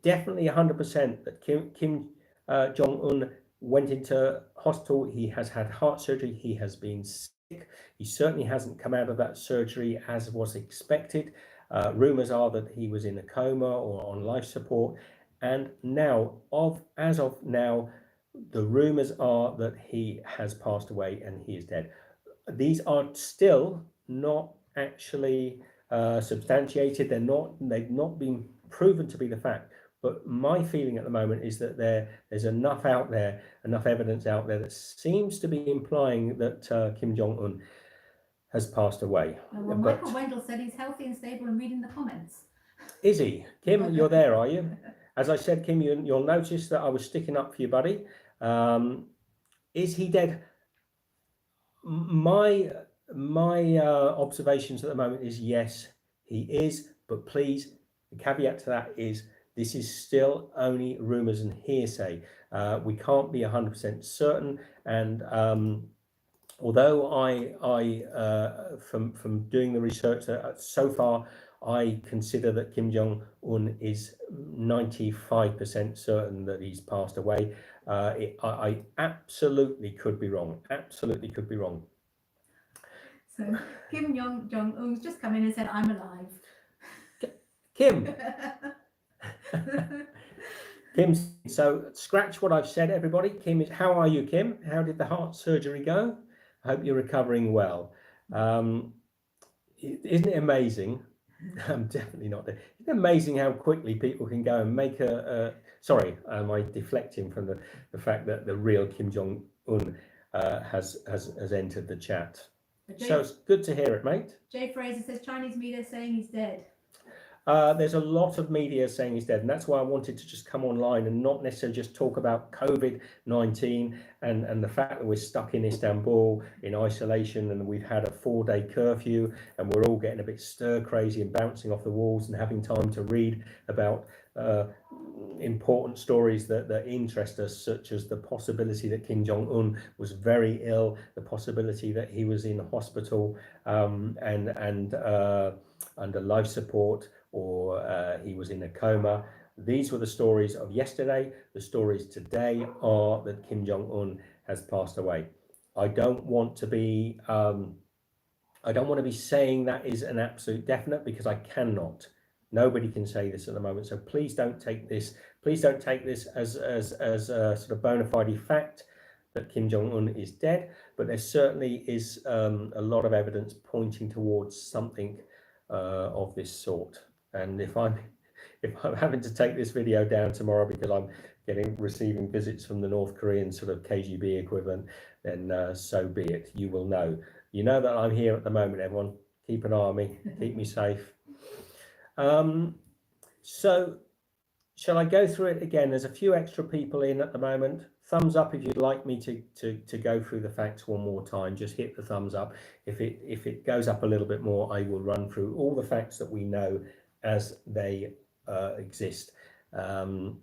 Definitely 100% that Kim Jong-un went into hospital. He has had heart surgery. He has been sick. He certainly hasn't come out of that surgery as was expected. Rumours are that he was in a coma or on life support. And now, as of now, The rumours are that he has passed away and he is dead. These are still not actually substantiated. They've not been proven to be the fact. But my feeling at the moment is that there's enough out there, enough evidence out there that seems to be implying that Kim Jong Un has passed away. Well, Michael Wendell said he's healthy and stable and reading the comments. Is he? Kim, you're there, are you? As I said, Kim, you'll notice that I was sticking up for you, buddy. Is he dead? My observations at the moment is yes, he is. But please, the caveat to that is this is still only rumours and hearsay. We can't be 100% certain. And although from doing the research so far, I consider that Kim Jong Un is 95% certain that he's passed away. I absolutely could be wrong. Absolutely could be wrong. So Kim Jong Un's just come in and said, "I'm alive." Kim. Kim. So scratch what I've said, everybody. Kim is. How are you, Kim? How did the heart surgery go? I hope you're recovering well. Isn't it amazing? I'm definitely not there. It's amazing how quickly people can go and make sorry, am I deflecting from the fact that the real Kim Jong Un has entered the chat? So it's good to hear it, mate. Jay Fraser says Chinese media saying he's dead. There's a lot of media saying he's dead, and that's why I wanted to just come online and not necessarily just talk about COVID-19 and the fact that we're stuck in Istanbul in isolation and we've had a 4-day curfew and we're all getting a bit stir crazy and bouncing off the walls and having time to read about important stories that interest us, such as the possibility that Kim Jong-un was very ill, the possibility that he was in hospital and under life support, or he was in a coma. These were the stories of yesterday. The stories today are that Kim Jong-un has passed away. I don't want to be saying that is an absolute definite, because I cannot. Nobody can say this at the moment. So please don't take this. Please don't take this as a sort of bona fide fact that Kim Jong-un is dead. But there certainly is a lot of evidence pointing towards something of this sort. And if I'm having to take this video down tomorrow because I'm receiving visits from the North Korean sort of KGB equivalent, then so be it. You will know. You know that I'm here at the moment, everyone. Keep an eye on me. Keep me safe. So shall I go through it again? There's a few extra people in at the moment. Thumbs up if you'd like me to go through the facts one more time. Just hit the thumbs up. If it goes up a little bit more, I will run through all the facts that we know as they exist. So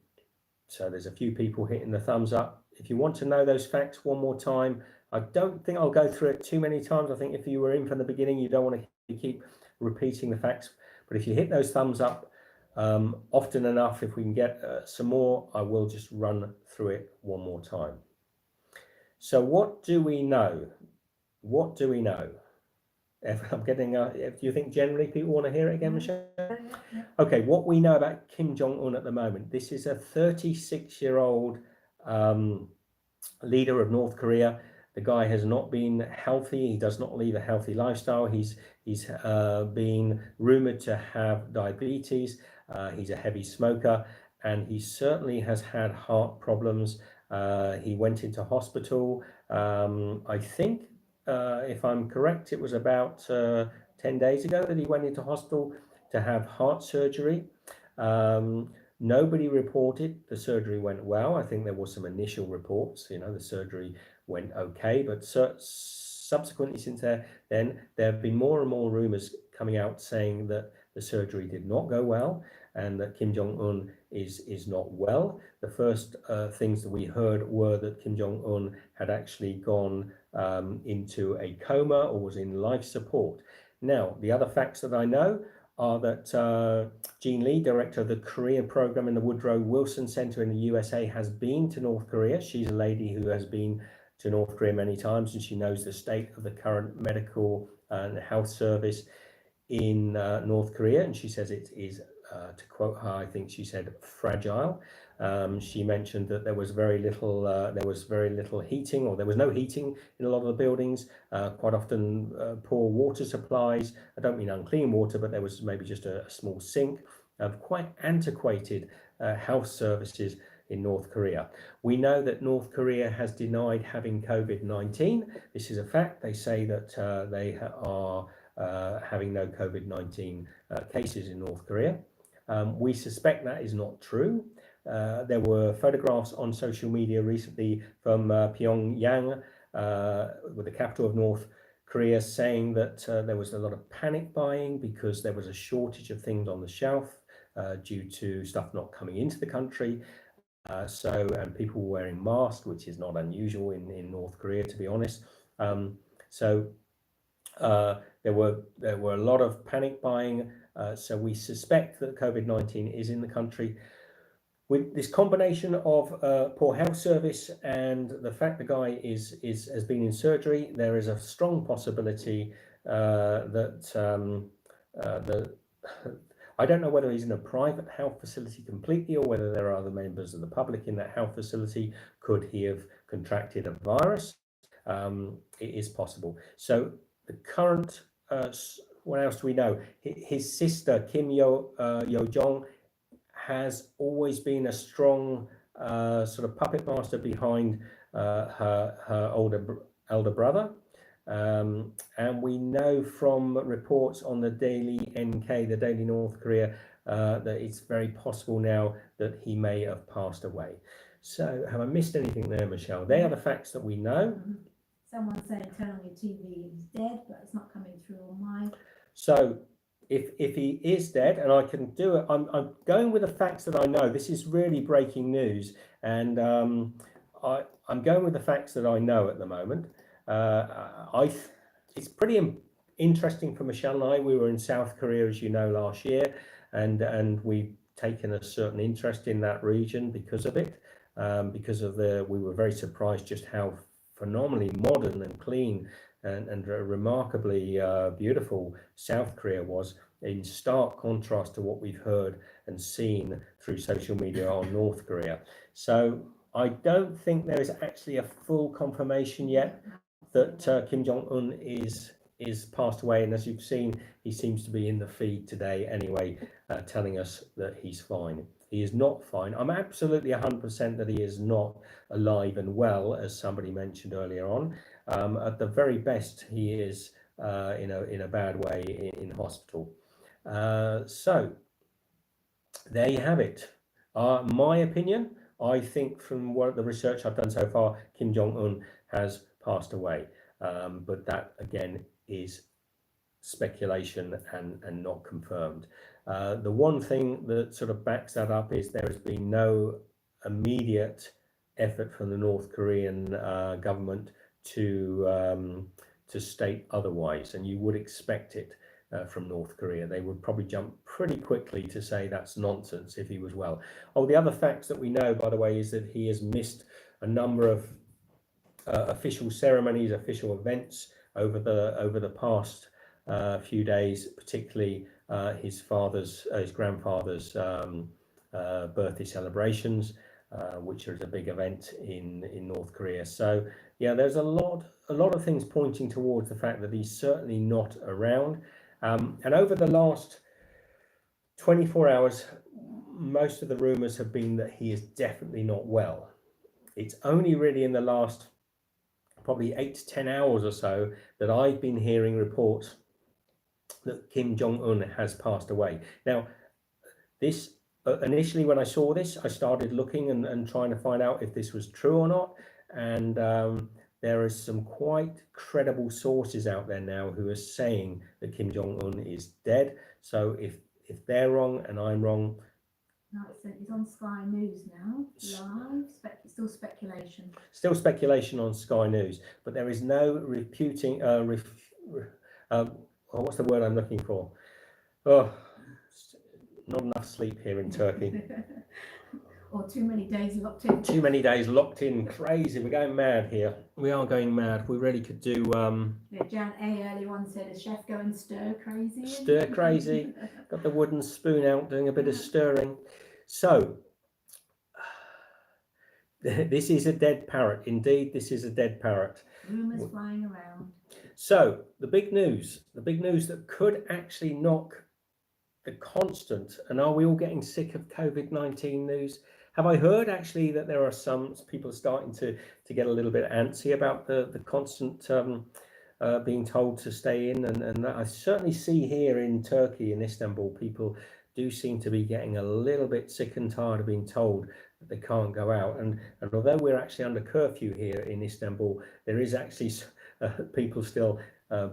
there's a few people hitting the thumbs up. If you want to know those facts one more time, I don't think I'll go through it too many times. I think if you were in from the beginning, you don't want to keep repeating the facts. But if you hit those thumbs up often enough, if we can get some more, I will just run through it one more time. So what do we know? What do we know? I'm getting. Do you think generally people want to hear it again, Michelle? Okay, what we know about Kim Jong-un at the moment. This is a 36-year-old leader of North Korea. The guy has not been healthy. He does not lead a healthy lifestyle. He's been rumored to have diabetes. He's a heavy smoker, and he certainly has had heart problems. He went into hospital. I think, if I'm correct, it was about 10 days ago that he went into hospital to have heart surgery. Nobody reported the surgery went well. I think there were some initial reports, the surgery went okay, but subsequently since then, there have been more and more rumors coming out saying that the surgery did not go well and that Kim Jong-un is not well. The first things that we heard were that Kim Jong-un had actually gone into a coma or was in life support. Now, the other facts that I know are that Jean Lee, director of the Korean program in the Woodrow Wilson Center in the USA, has been to North Korea. She's a lady who has been to North Korea many times, and she knows the state of the current medical and health service in North Korea. And she says it is, to quote her, I think she said, fragile. She mentioned that there was very little heating, or there was no heating in a lot of the buildings. Quite often poor water supplies. I don't mean unclean water, but there was maybe just a small sink. Quite antiquated health services in North Korea. We know that North Korea has denied having COVID-19. This is a fact. They say that they are having no COVID-19 cases in North Korea. We suspect that is not true. There were photographs on social media recently from Pyongyang, with the capital of North Korea, saying that there was a lot of panic buying because there was a shortage of things on the shelf due to stuff not coming into the country. And people were wearing masks, which is not unusual in North Korea, to be honest. There were a lot of panic buying. So we suspect that COVID-19 is in the country. With this combination of poor health service and the fact the guy has been in surgery, there is a strong possibility that I don't know whether he's in a private health facility completely, or whether there are other members of the public in that health facility. Could he have contracted a virus? It is possible. So the current, what else do we know? His sister, Kim Jong, has always been a strong sort of puppet master behind her elder brother. And we know from reports on the Daily NK, the Daily North Korea, that it's very possible now that he may have passed away. So have I missed anything there, Michelle? They are the facts that we know. Someone's saying turn on your TV, he's dead, but it's not coming through on mine. So if he is dead, and I can do it, I'm going with the facts that I know. This is really breaking news, and I'm going with the facts that I know at the moment. It's pretty interesting for Michelle and I. We were in South Korea, as you know, last year, and we've taken a certain interest in that region because of it. We were very surprised just how phenomenally modern and clean and remarkably beautiful South Korea was, in stark contrast to what we've heard and seen through social media on North Korea. So I don't think there is actually a full confirmation yet that Kim Jong-un is passed away, and as you've seen, he seems to be in the feed today anyway, telling us that he's fine. He is not fine. I'm absolutely 100% that he is not alive and well, as somebody mentioned earlier on. At the very best, he is in a bad way in hospital. So there you have it. My opinion, I think from what the research I've done so far, Kim Jong-un has passed away. But that again is speculation and not confirmed. The one thing that sort of backs that up is there has been no immediate effort from the North Korean government to state otherwise, and you would expect it from North Korea. They would probably jump pretty quickly to say that's nonsense if he was well. Oh, the other facts that we know, by the way, is that he has missed a number of official ceremonies, official events over the past few days, particularly his grandfather's birthday celebrations, which is a big event in North Korea. So yeah, there's a lot of things pointing towards the fact that he's certainly not around. And over the last 24 hours, most of the rumours have been that he is definitely not well. It's only really in the last probably 8 to 10 hours or so that I've been hearing reports that Kim Jong-un has passed away. Now, this initially when I saw this, I started looking and trying to find out if this was true or not. And there are some quite credible sources out there now who are saying that Kim Jong-un is dead. So if they're wrong and I'm wrong. No, it's on Sky News now, live. Still speculation. Still speculation on Sky News, but there is no refuting. What's the word I'm looking for? Oh, not enough sleep here in Turkey. Or too many days locked in. Too many days locked in. Crazy. We're going mad here. We are going mad. We really could do. Yeah, Jan A earlier on said, "A chef going stir crazy." Stir crazy. Got the wooden spoon out, doing a bit of stirring. So This is a dead parrot. Indeed, this is a dead parrot. Rumours flying around. So the big news that could actually knock the constant, and are we all getting sick of COVID-19 news? Have I heard actually that there are some people starting to get a little bit antsy about the constant being told to stay in, and I certainly see here in Turkey, in Istanbul, people do seem to be getting a little bit sick and tired of being told that they can't go out. And although we're actually under curfew here in Istanbul, there is actually people still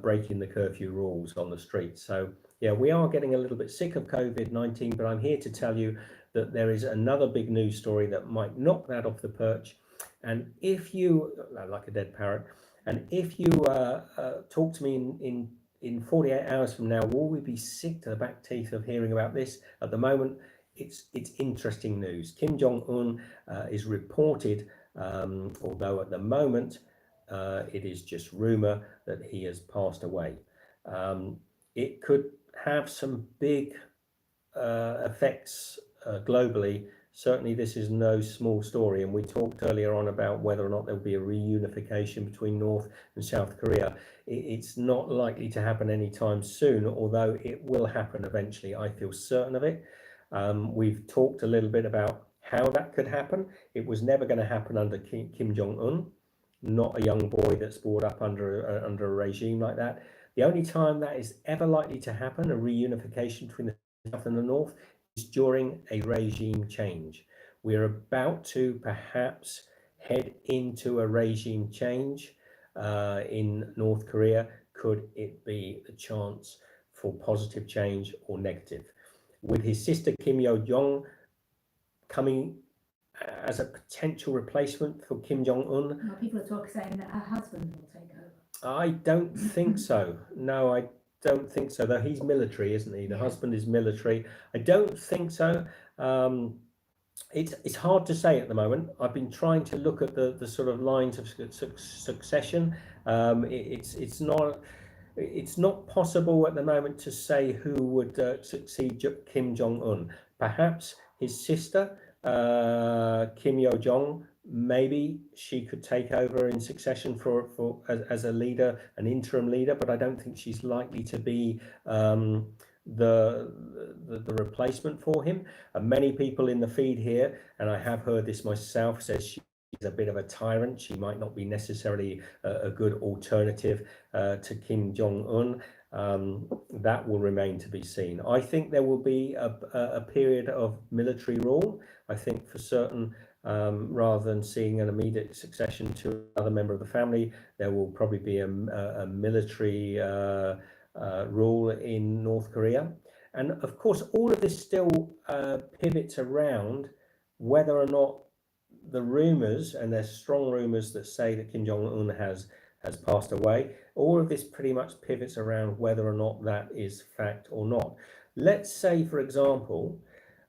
breaking the curfew rules on the streets. So yeah, we are getting a little bit sick of COVID-19, but I'm here to tell you that there is another big news story that might knock that off the perch. And if you, like a dead parrot, and if you talk to me in 48 hours from now, will we be sick to the back teeth of hearing about this? At the moment, it's interesting news. Kim Jong-un is reported, although at the moment it is just rumor that he has passed away. It could have some big effects globally. Certainly, this is no small story, and we talked earlier on about whether or not there will be a reunification between North and South Korea. It's not likely to happen anytime soon, although it will happen eventually. I feel certain of it. We've talked a little bit about how that could happen. It was never going to happen under Kim Jong-un, not a young boy that's brought up under a regime like that. The only time that is ever likely to happen, a reunification between the South and the North, is during a regime change. We're about to perhaps head into a regime change in North Korea. Could it be a chance for positive change or negative? With his sister Kim Yo-jong coming as a potential replacement for Kim Jong-un. Well, people are saying that her husband will take over. I don't think so. No, I don't think so. Though he's military, isn't he? The husband is military. I don't think so. It's hard to say at the moment. I've been trying to look at the sort of lines of succession. It's not possible at the moment to say who would succeed Kim Jong-un. Perhaps his sister, Kim Yo-jong, maybe she could take over in succession as a leader, an interim leader, but I don't think she's likely to be the replacement for him. And many people in the feed here, and I have heard this myself, says she's a bit of a tyrant. She might not be necessarily a good alternative to Kim Jong-un. That will remain to be seen. I think there will be a period of military rule. I think for certain, rather than seeing an immediate succession to another member of the family, there will probably be a military rule in North Korea. And of course, all of this still pivots around whether or not the rumours, and there's strong rumours that say that Kim Jong-un has passed away, all of this pretty much pivots around whether or not that is fact or not. Let's say, for example,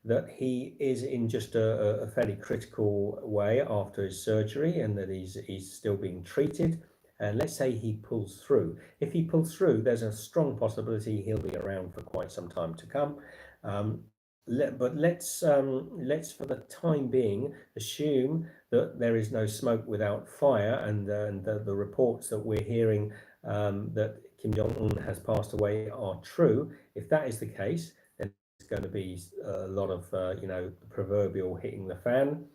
that he is in just a fairly critical way after his surgery and that he's still being treated. And let's say he pulls through. If he pulls through, there's a strong possibility he'll be around for quite some time to come. But let's for the time being assume that there is no smoke without fire, and the reports that we're hearing that Kim Jong-un has passed away are true. If that is the case, then it's going to be a lot of the proverbial hitting the fan.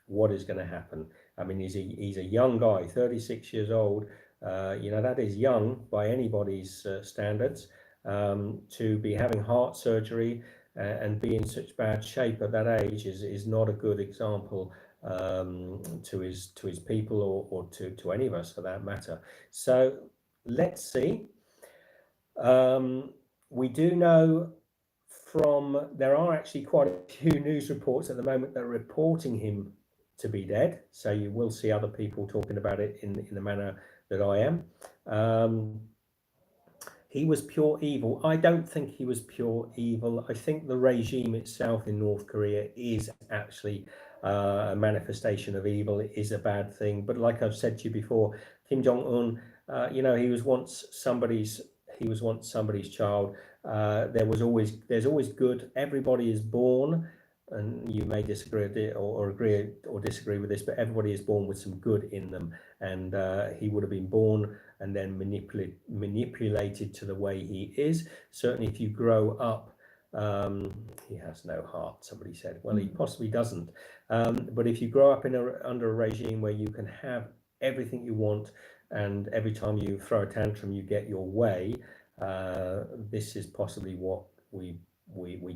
What is going to happen? I mean, he's a young guy, 36 years old. That is young by anybody's standards. To be having heart surgery and be in such bad shape at that age is not a good example to his people or to any of us for that matter. So let's see. We do know there are actually quite a few news reports at the moment that are reporting him to be dead. So you will see other people talking about it in the manner that I am. He was pure evil. I don't think he was pure evil. I think the regime itself in North Korea is actually a manifestation of evil. It is a bad thing. But like I've said to you before, Kim Jong-un, he was once somebody's child. There's always good. Everybody is born and you may disagree or agree or disagree with this, but everybody is born with some good in them, and he would have been born and then manipulated to the way he is. Certainly, if you grow up, he has no heart, somebody said. Well, he possibly doesn't. But if you grow up under a regime where you can have everything you want, and every time you throw a tantrum, you get your way, this is possibly what we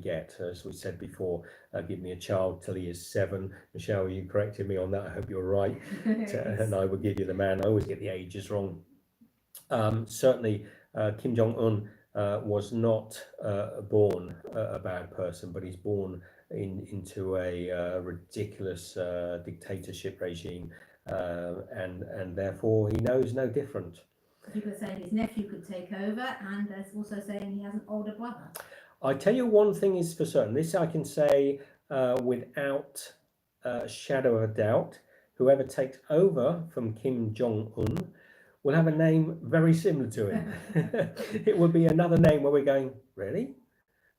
get. As we said before, give me a child till he is 7. Michelle, you corrected me on that. I hope you're right. And I will give you the man. I always get the ages wrong. Certainly, Kim Jong-un was not born a bad person, but he's born into a ridiculous dictatorship regime, and therefore he knows no different. People are saying his nephew could take over, and there's also saying he has an older brother. I tell you one thing is for certain, this I can say without a shadow of a doubt, whoever takes over from Kim Jong-un will have a name very similar to him. It would be another name where we're going, really?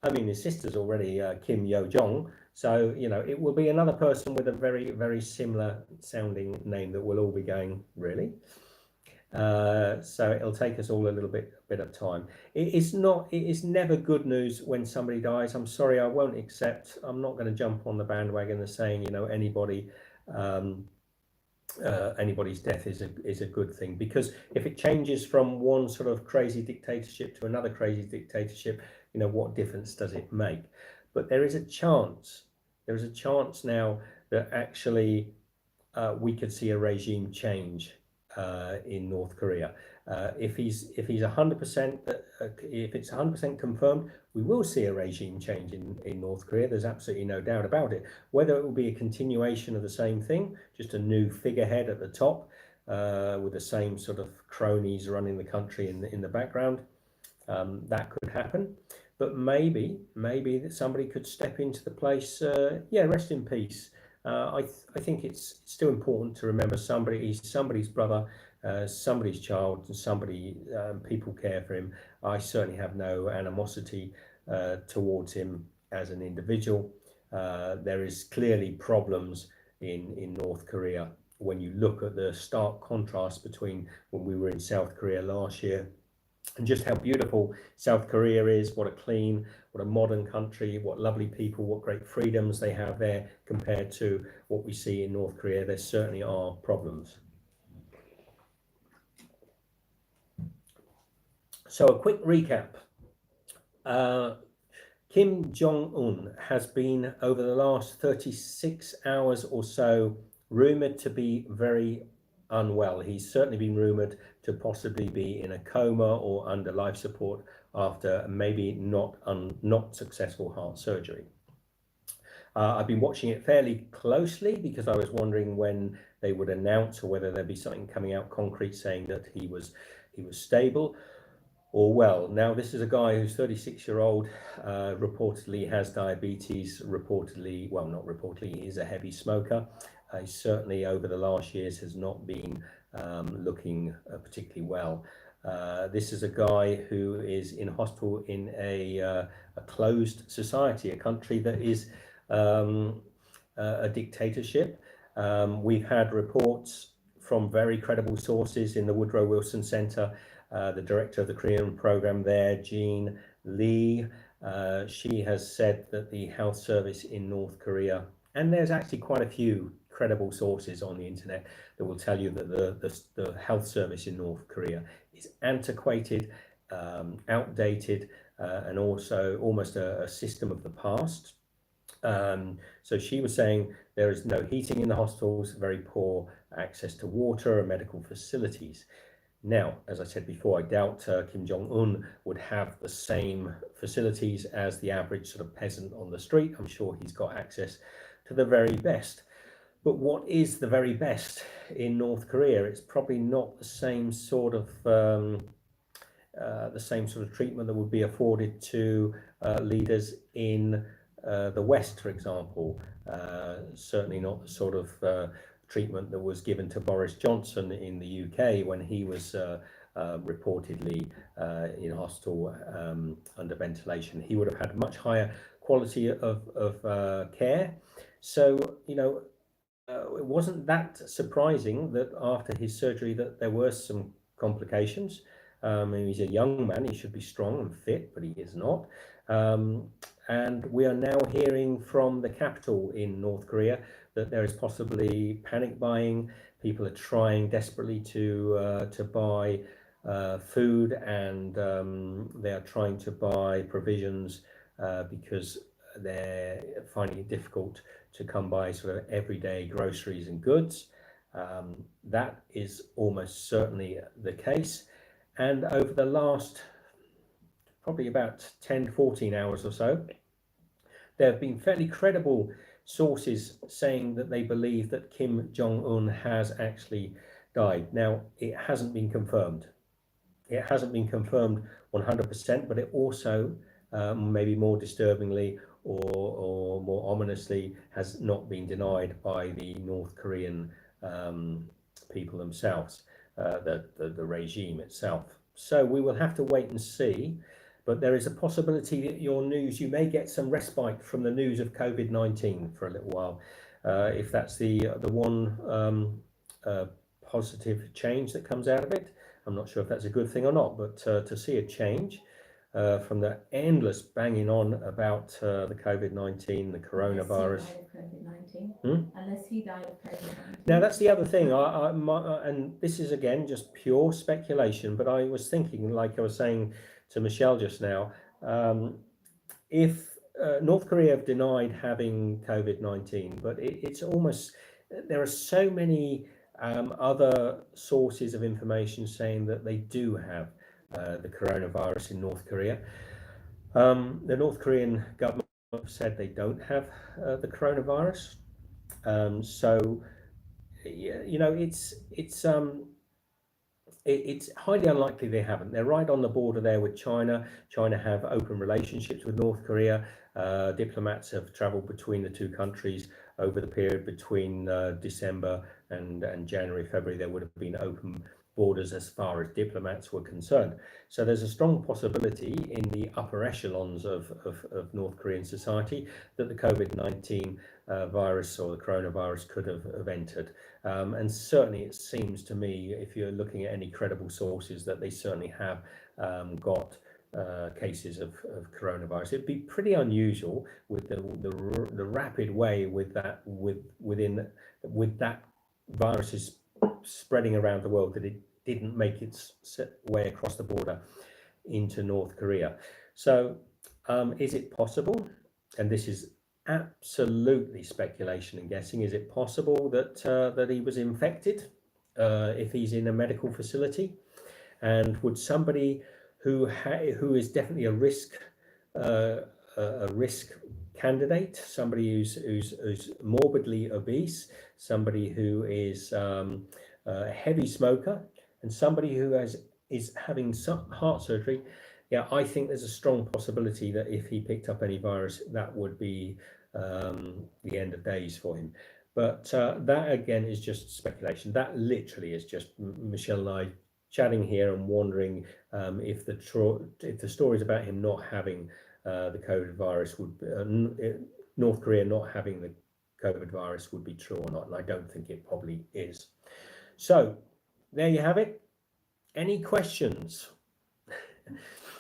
I mean, his sister's already Kim Yo-jong, so, you know, it will be another person with a very, very similar sounding name that we'll all be going, really? So it'll take us all a little bit of time. It is never good news when somebody dies. I'm sorry, I'm not going to jump on the bandwagon and saying, you know, anybody's death is a good thing, because if it changes from one sort of crazy dictatorship to another crazy dictatorship, you know, what difference does it make? But there is a chance now that actually we could see a regime change in North Korea. If he's 100%, if it's 100% confirmed, we will see a regime change in North Korea. There's absolutely no doubt about it. Whether it will be a continuation of the same thing, just a new figurehead at the top, with the same sort of cronies running the country in the background, that could happen. But maybe that somebody could step into the place. Rest in peace. I think it's still important to remember he's somebody's brother, somebody's child, and people care for him. I certainly have no animosity towards him as an individual. There is clearly problems in North Korea when you look at the stark contrast between when we were in South Korea last year and just how beautiful South Korea is, what a modern country, what lovely people, what great freedoms they have there compared to what we see in North Korea. There certainly are problems. So a quick recap. Kim Jong-un has been, over the last 36 hours or so, rumoured to be very unwell. He's certainly been rumoured to possibly be in a coma or under life support after maybe not successful heart surgery. I've been watching it fairly closely because I was wondering when they would announce, or whether there'd be something coming out concrete saying that he was stable or well. Now, this is a guy who's 36-year-old, reportedly has diabetes, not reportedly, he is a heavy smoker. He certainly over the last years has not been looking particularly well. This is a guy who is in hospital in a closed society, a country that is a dictatorship. We've had reports from very credible sources in the Woodrow Wilson Center. The director of the Korean program there, Jean Lee, she has said that the health service in North Korea, and there's actually quite a few credible sources on the internet that will tell you that the health service in North Korea is antiquated, outdated, and also almost a system of the past. So she was saying there is no heating in the hospitals, very poor access to water and medical facilities. Now, as I said before, I doubt Kim Jong-un would have the same facilities as the average sort of peasant on the street. I'm sure he's got access to the very best. But what is the very best in North Korea? It's probably not the same sort of treatment that would be afforded to leaders in the West, for example. Certainly not the sort of treatment that was given to Boris Johnson in the UK when he was reportedly in hospital under ventilation. He would have had much higher quality of care. So, it wasn't that surprising that after his surgery that there were some complications. He's a young man, he should be strong and fit, but he is not. And we are now hearing from the capital in North Korea that there is possibly panic buying. People are trying desperately to buy food, and they are trying to buy provisions because they're finding it difficult to come by sort of everyday groceries and goods. That is almost certainly the case. And over the last probably about 10, 14 hours or so, there have been fairly credible sources saying that they believe that Kim Jong-un has actually died. Now, it hasn't been confirmed. It hasn't been confirmed 100%, but it also, maybe more disturbingly or more ominously, has not been denied by the North Korean people themselves, the regime itself. So we will have to wait and see. But there is a possibility that you may get some respite from the news of COVID-19 for a little while, if that's the one positive change that comes out of it. I'm not sure if that's a good thing or not, but to see a change from the endless banging on about the COVID-19, the coronavirus. Unless he died of COVID-19. Now, that's the other thing, and this is again just pure speculation, but I was thinking, like I was saying to Michelle just now, if North Korea have denied having COVID-19, but it's almost, there are so many other sources of information saying that they do have the coronavirus in North Korea. The North Korean government have said they don't have the coronavirus. So, it's highly unlikely they haven't. They're right on the border there with China. China have open relationships with North Korea. Diplomats have traveled between the two countries over the period between December and January, February. There would have been open borders as far as diplomats were concerned. So there's a strong possibility in the upper echelons of North Korean society that the COVID-19 virus or the coronavirus could have entered. And certainly it seems to me, if you're looking at any credible sources, that they certainly have got cases of coronavirus. It'd be pretty unusual with the rapid way with that virus is spreading around the world, that it didn't make its way across the border into North Korea. So is it possible, and this is absolutely speculation and guessing, is it possible that that he was infected if he's in a medical facility? And would somebody who is definitely a risk candidate, somebody who's morbidly obese, somebody who is a heavy smoker, and somebody who is having some heart surgery, yeah, I think there's a strong possibility that if he picked up any virus, that would be the end of days for him. But that again is just speculation. That literally is just Michelle and I chatting here and wondering if the stories about him not having the COVID virus North Korea not having the COVID virus would be true or not, and I don't think it probably is. So there you have it. Any questions?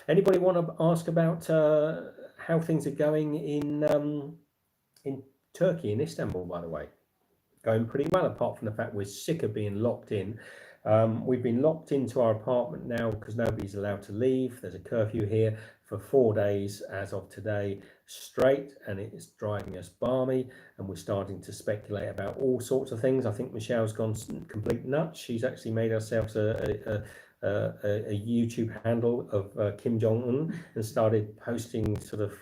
Anybody want to ask about how things are going in Turkey, in Istanbul, by the way? Going pretty well, apart from the fact we're sick of being locked in. We've been locked into our apartment now because nobody's allowed to leave. There's a curfew here for 4 days as of today straight, and it is driving us balmy, and we're starting to speculate about all sorts of things. I think Michelle's gone complete nuts. She's actually made herself a YouTube handle of Kim Jong-un and started posting sort of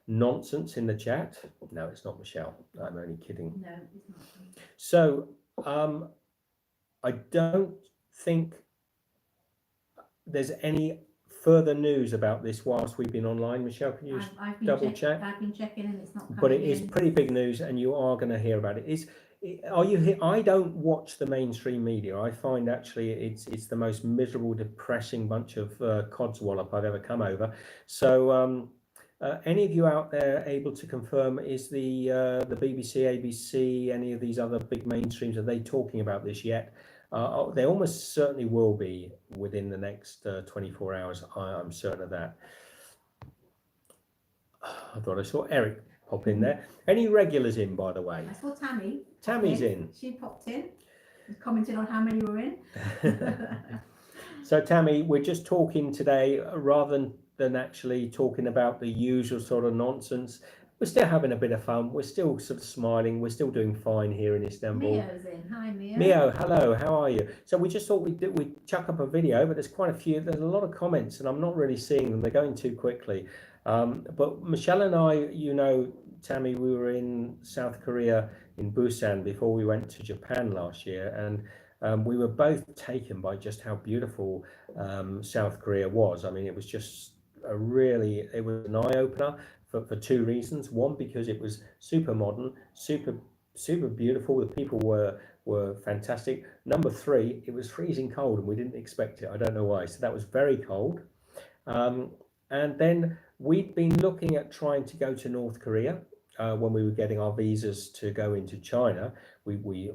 nonsense in the chat. No, it's not Michelle. I'm only kidding. No, it's not. So I don't think there's any further news about this whilst we've been online. Michelle, can you I've been double check? I've been checking and it's not coming But it is in. pretty big news, and you are going to hear about it. Are you here? I don't watch the mainstream media. I find actually it's the most miserable, depressing bunch of codswallop I've ever come over. So Any of you out there able to confirm, is the BBC, ABC, any of these other big mainstreams, are they talking about this yet? They almost certainly will be within the next 24 hours. I'm certain of that. I thought I saw Eric pop in there. Any regulars in, by the way? I saw Tammy. Tammy's in. She popped in. Commented on how many were in. So Tammy, we're just talking today rather than actually talking about the usual sort of nonsense. We're still having a bit of fun. We're still sort of smiling. We're still doing fine here in Istanbul. Mio's in. Hi, Mio. Mio, hello. How are you? So we just thought we'd chuck up a video, but there's quite a few. There's a lot of comments, and I'm not really seeing them. They're going too quickly. But Michelle and I, you know, Tammy, we were in South Korea in Busan before we went to Japan last year, and we were both taken by just how beautiful South Korea was. I mean, it was just it was an eye-opener for two reasons. One, because it was super modern, super beautiful. The people were fantastic. Number three, it was freezing cold, and we didn't expect it. I don't know why. So that was very cold. And then we'd been looking at trying to go to North Korea when we were getting our visas to go into China. We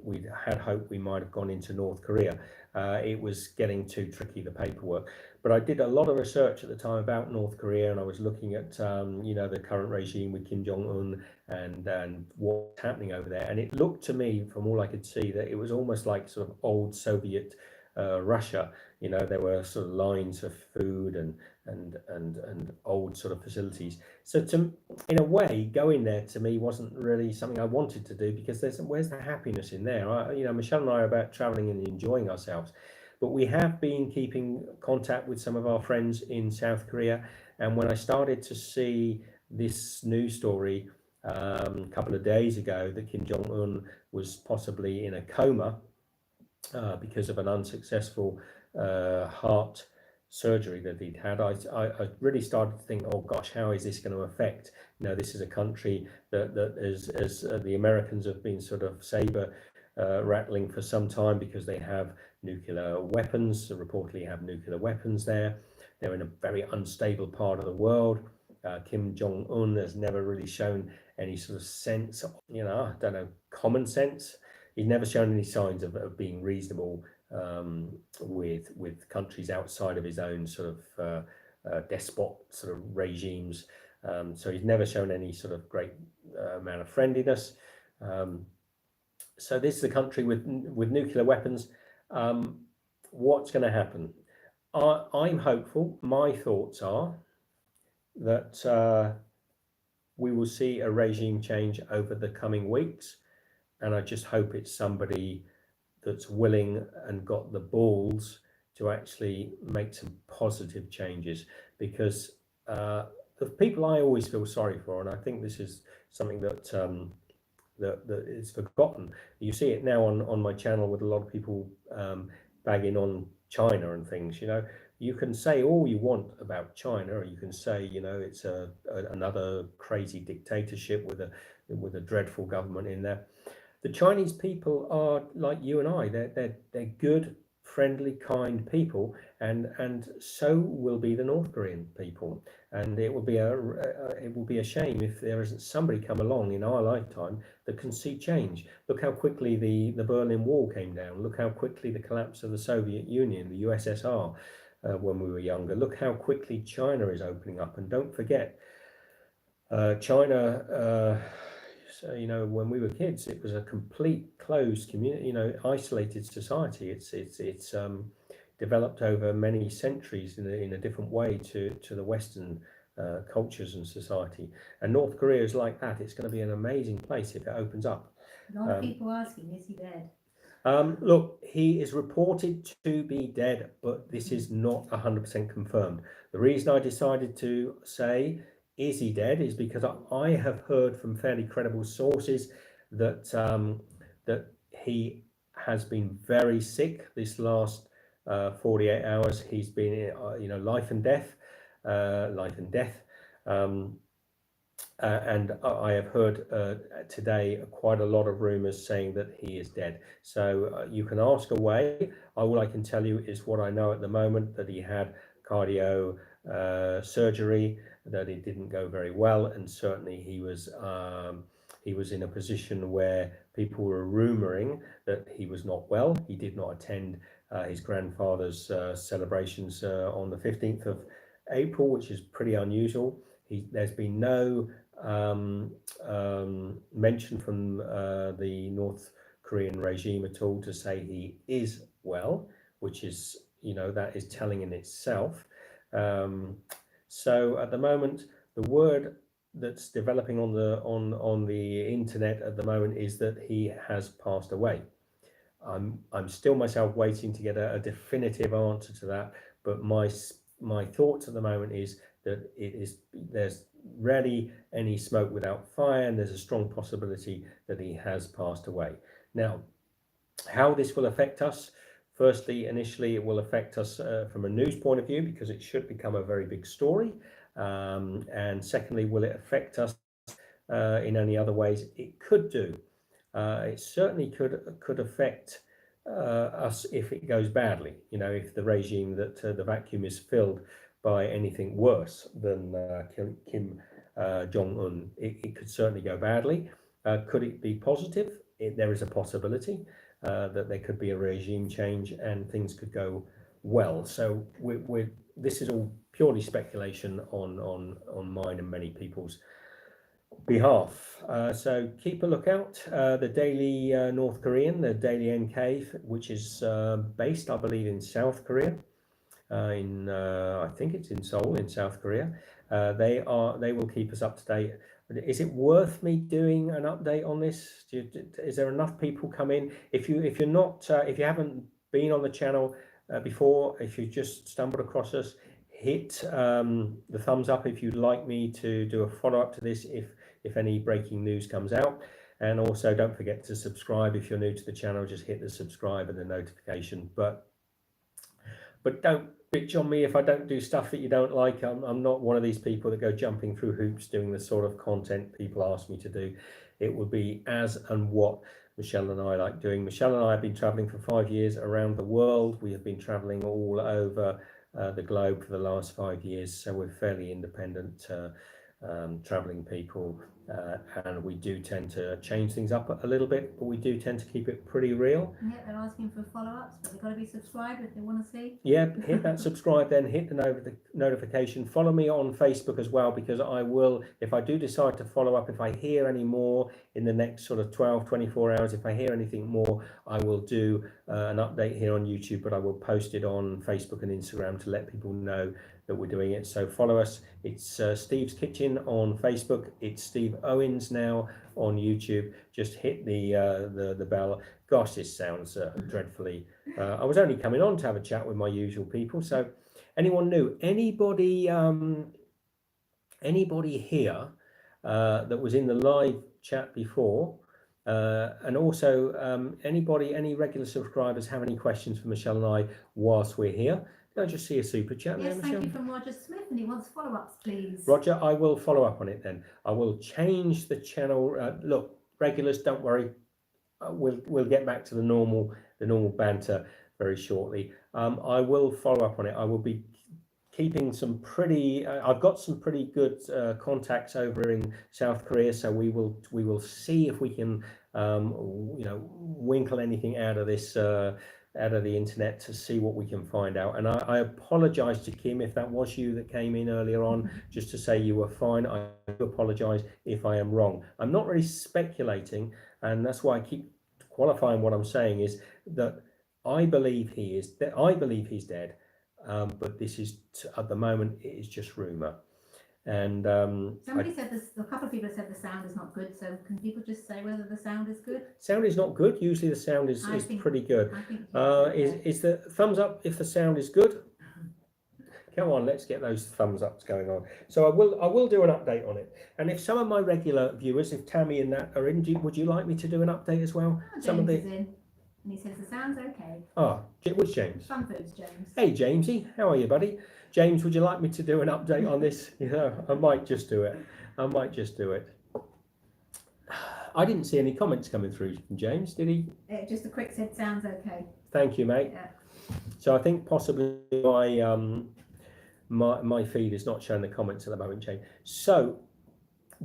had hoped we might have gone into North Korea. It was getting too tricky, the paperwork. But I did a lot of research at the time about North Korea, and I was looking at you know, the current regime with Kim Jong-un and what's happening over there. And it looked to me, from all I could see, that it was almost like sort of old Soviet Russia. You know, there were sort of lines of food and old sort of facilities. So in a way, going there to me wasn't really something I wanted to do, because where's the happiness in there? You know, Michelle and I are about traveling and enjoying ourselves, but we have been keeping contact with some of our friends in South Korea. And when I started to see this news story a couple of days ago that Kim Jong-un was possibly in a coma because of an unsuccessful heart surgery that he'd had, I really started to think, oh gosh, how is this going to affect? You know, this is a country that as the Americans have been sort of saber rattling for some time, because they have nuclear weapons, reportedly have nuclear weapons there. They're in a very unstable part of the world. Kim Jong-un has never really shown any sort of sense, you know, I don't know, common sense. He'd never shown any signs of being reasonable with countries outside of his own sort of despot sort of regimes. So he's never shown any sort of great amount of friendliness. So this is a country with nuclear weapons. What's going to happen? I'm hopeful. My thoughts are that we will see a regime change over the coming weeks, and I just hope it's somebody that's willing and got the balls to actually make some positive changes, because the people I always feel sorry for, and I think this is something that that is forgotten. You see it now on my channel with a lot of people bagging on China and things. You know, you can say all you want about China, or you can say, you know, it's another crazy dictatorship with a dreadful government in there. The Chinese people are like you and I. They're good, friendly, kind people, and so will be the North Korean people. And it will be a shame if there isn't somebody come along in our lifetime that can see change. Look how quickly the Berlin Wall came down. Look how quickly the collapse of the Soviet Union, the USSR, when we were younger. Look how quickly China is opening up. And don't forget, China. So, you know, when we were kids, it was a complete closed community, you know, isolated society. It's developed over many centuries in a different way to the Western cultures and society. And North Korea is like that. It's going to be an amazing place if it opens up. A lot of people asking, is he dead? Look, he is reported to be dead, but this is not 100% confirmed. The reason I decided to say, is he dead, is because I have heard from fairly credible sources that that he has been very sick this last 48 hours. He's been, you know, life and death. And I have heard today quite a lot of rumours saying that he is dead. So you can ask away. All I can tell you is what I know at the moment, that he had cardio surgery, that it didn't go very well, and certainly he was in a position where people were rumouring that he was not well. He did not attend his grandfather's celebrations on the 15th of April, which is pretty unusual. There's been no mention from the North Korean regime at all to say he is well, which is, that is telling in itself. So at the moment, the word that's developing on the internet at the moment is that he has passed away. I'm still myself waiting to get a definitive answer to that, but my thoughts at the moment is that there's rarely any smoke without fire, and there's a strong possibility that he has passed away. Now, how this will affect us? Firstly, initially, it will affect us from a news point of view, because it should become a very big story. And secondly, will it affect us in any other ways? It could do. It certainly could affect us if it goes badly. If the regime that the vacuum is filled by anything worse than Kim Jong-un, it could certainly go badly. Could it be positive? There is a possibility that there could be a regime change and things could go well. So this is all purely speculation on mine and many people's behalf. So keep a lookout. The Daily North Korean, the Daily NK, which is based, I believe, in South Korea. I think it's in Seoul, in South Korea. They will keep us up to date. Is it worth me doing an update on this? Is there enough people come in? If you haven't been on the channel before, if you just stumbled across us, hit the thumbs up if you'd like me to do a follow-up to this if any breaking news comes out. And also don't forget to subscribe. If you're new to the channel, just hit the subscribe and the notification. But don't bitch on me if I don't do stuff that you don't like. I'm not one of these people that go jumping through hoops doing the sort of content people ask me to do. It would be as and what Michelle and I like doing. Michelle and I have been traveling for 5 years around the world. We have been traveling all over the globe for the last 5 years, so we're fairly independent traveling people, and we do tend to change things up a little bit, but we do tend to keep it pretty real. Yeah, they're asking for follow-ups, but they've got to be subscribed if they want to see. Yeah, hit that subscribe, then hit the notification. Follow me on Facebook as well, because I will, if I do decide to follow up, if I hear any more in the next sort of 12, 24 hours, if I hear anything more, I will do an update here on YouTube, but I will post it on Facebook and Instagram to let people know that we're doing it. So follow us. It's Steve's Kitchen on Facebook. It's Steve Owens now on YouTube. Just hit the bell. Gosh, this sounds dreadfully. I was only coming on to have a chat with my usual people. So anyone new? Anybody here that was in the live chat before? And also any regular subscribers have any questions for Michelle and I whilst we're here? Did I just see a super chat there, Yes, Michelle? thank you from Roger Smith, and he wants follow-ups, please. Roger, I will follow up on it then. I will change the channel. Look, regulars, don't worry. We'll get back to the normal banter very shortly. I will follow up on it. I will be keeping some pretty. I've got some pretty good contacts over in South Korea, so we will see if we can winkle anything out of this. Out of the internet to see what we can find out. And I apologize to Kim if that was you that came in earlier on, just to say you were fine. I do apologize if I am wrong. I'm not really speculating, and that's why I keep qualifying what I'm saying, is that I believe he's dead, but this is at the moment it is just rumor. And somebody said this, a couple of people said the sound is not good, so can people just say whether the sound is good? Sound is not good. Usually the sound is pretty good. I think is the thumbs up if the sound is good? Come on, let's get those thumbs ups going on. So I will do an update on it. And if some of my regular viewers, if Tammy and that are in, would you like me to do an update as well? James is in, and he says the sound's okay. Which James? Fun Foods, James. Hey Jamesy, how are you, buddy? James, would you like me to do an update on this? I might just do it. I didn't see any comments coming through from James, did he? Just a quick said sounds okay. Thank you, mate. Yeah. So I think possibly my feed is not showing the comments at the moment, James. So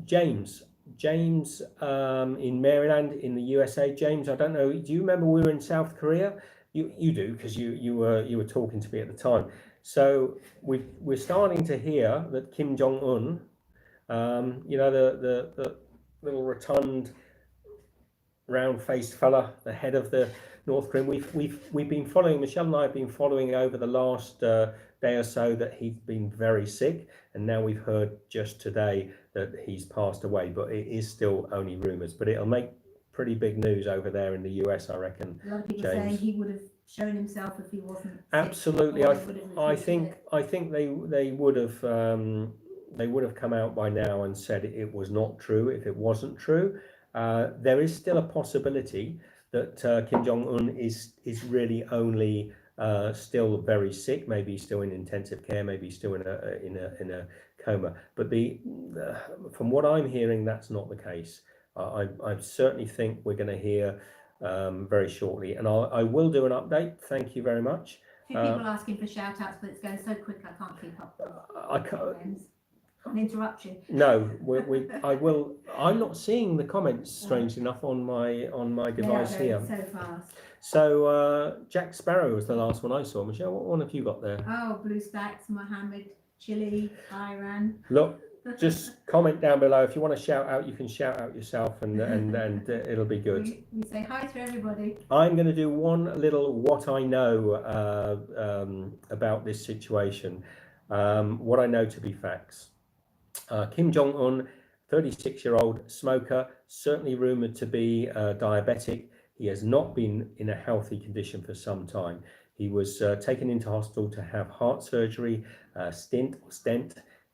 James in Maryland in the USA. James, I don't know, do you remember we were in South Korea? You do, because you were talking to me at the time. So we're starting to hear that Kim Jong-un, you know, the little rotund round-faced fella, the head of the North Korean. We've been following, Michelle and I have been following over the last day or so that he's been very sick, and now we've heard just today that he's passed away, but it is still only rumours. But it'll make pretty big news over there in the US, I reckon. A lot of people James, saying he would have shown himself if he wasn't sick, absolutely. or he would have I reported think they would have come out by now and said it was not true if it wasn't true. There is still a possibility that Kim Jong-un is really only still very sick. Maybe he's still in intensive care. Maybe he's still in a coma. But from what I'm hearing, that's not the case. I certainly think we're going to hear very shortly, and I will do an update. Thank you very much. A few people asking for shout outs, but it's going so quick I can't keep up with I can't. An interruption. No, I will. I'm not seeing the comments, strangely enough, on my device here. So fast. So Jack Sparrow was the last one I saw. Michelle, what one have you got there? Oh, Blue Stacks, Mohammed, Chile, Iran. Look, just comment down below if you want to shout out. You can shout out yourself, and it'll be good. We say hi to everybody. I'm going to do one little what I know about this situation. What I know to be facts. Kim Jong-un, 36-year-old smoker, certainly rumoured to be diabetic. He has not been in a healthy condition for some time. He was taken into hospital to have heart surgery, stent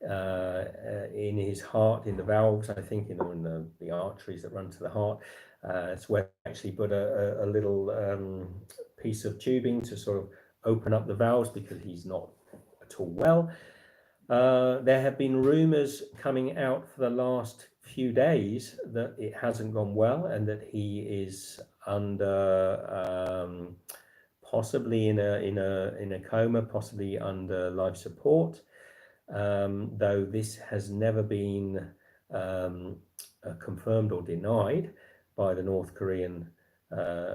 in his heart, in the valves, I think, in the arteries that run to the heart. It's where they actually put a little piece of tubing to sort of open up the valves because he's not at all well. There have been rumours coming out for the last few days that it hasn't gone well and that he is under possibly in a coma, possibly under life support. Though this has never been confirmed or denied by the North Korean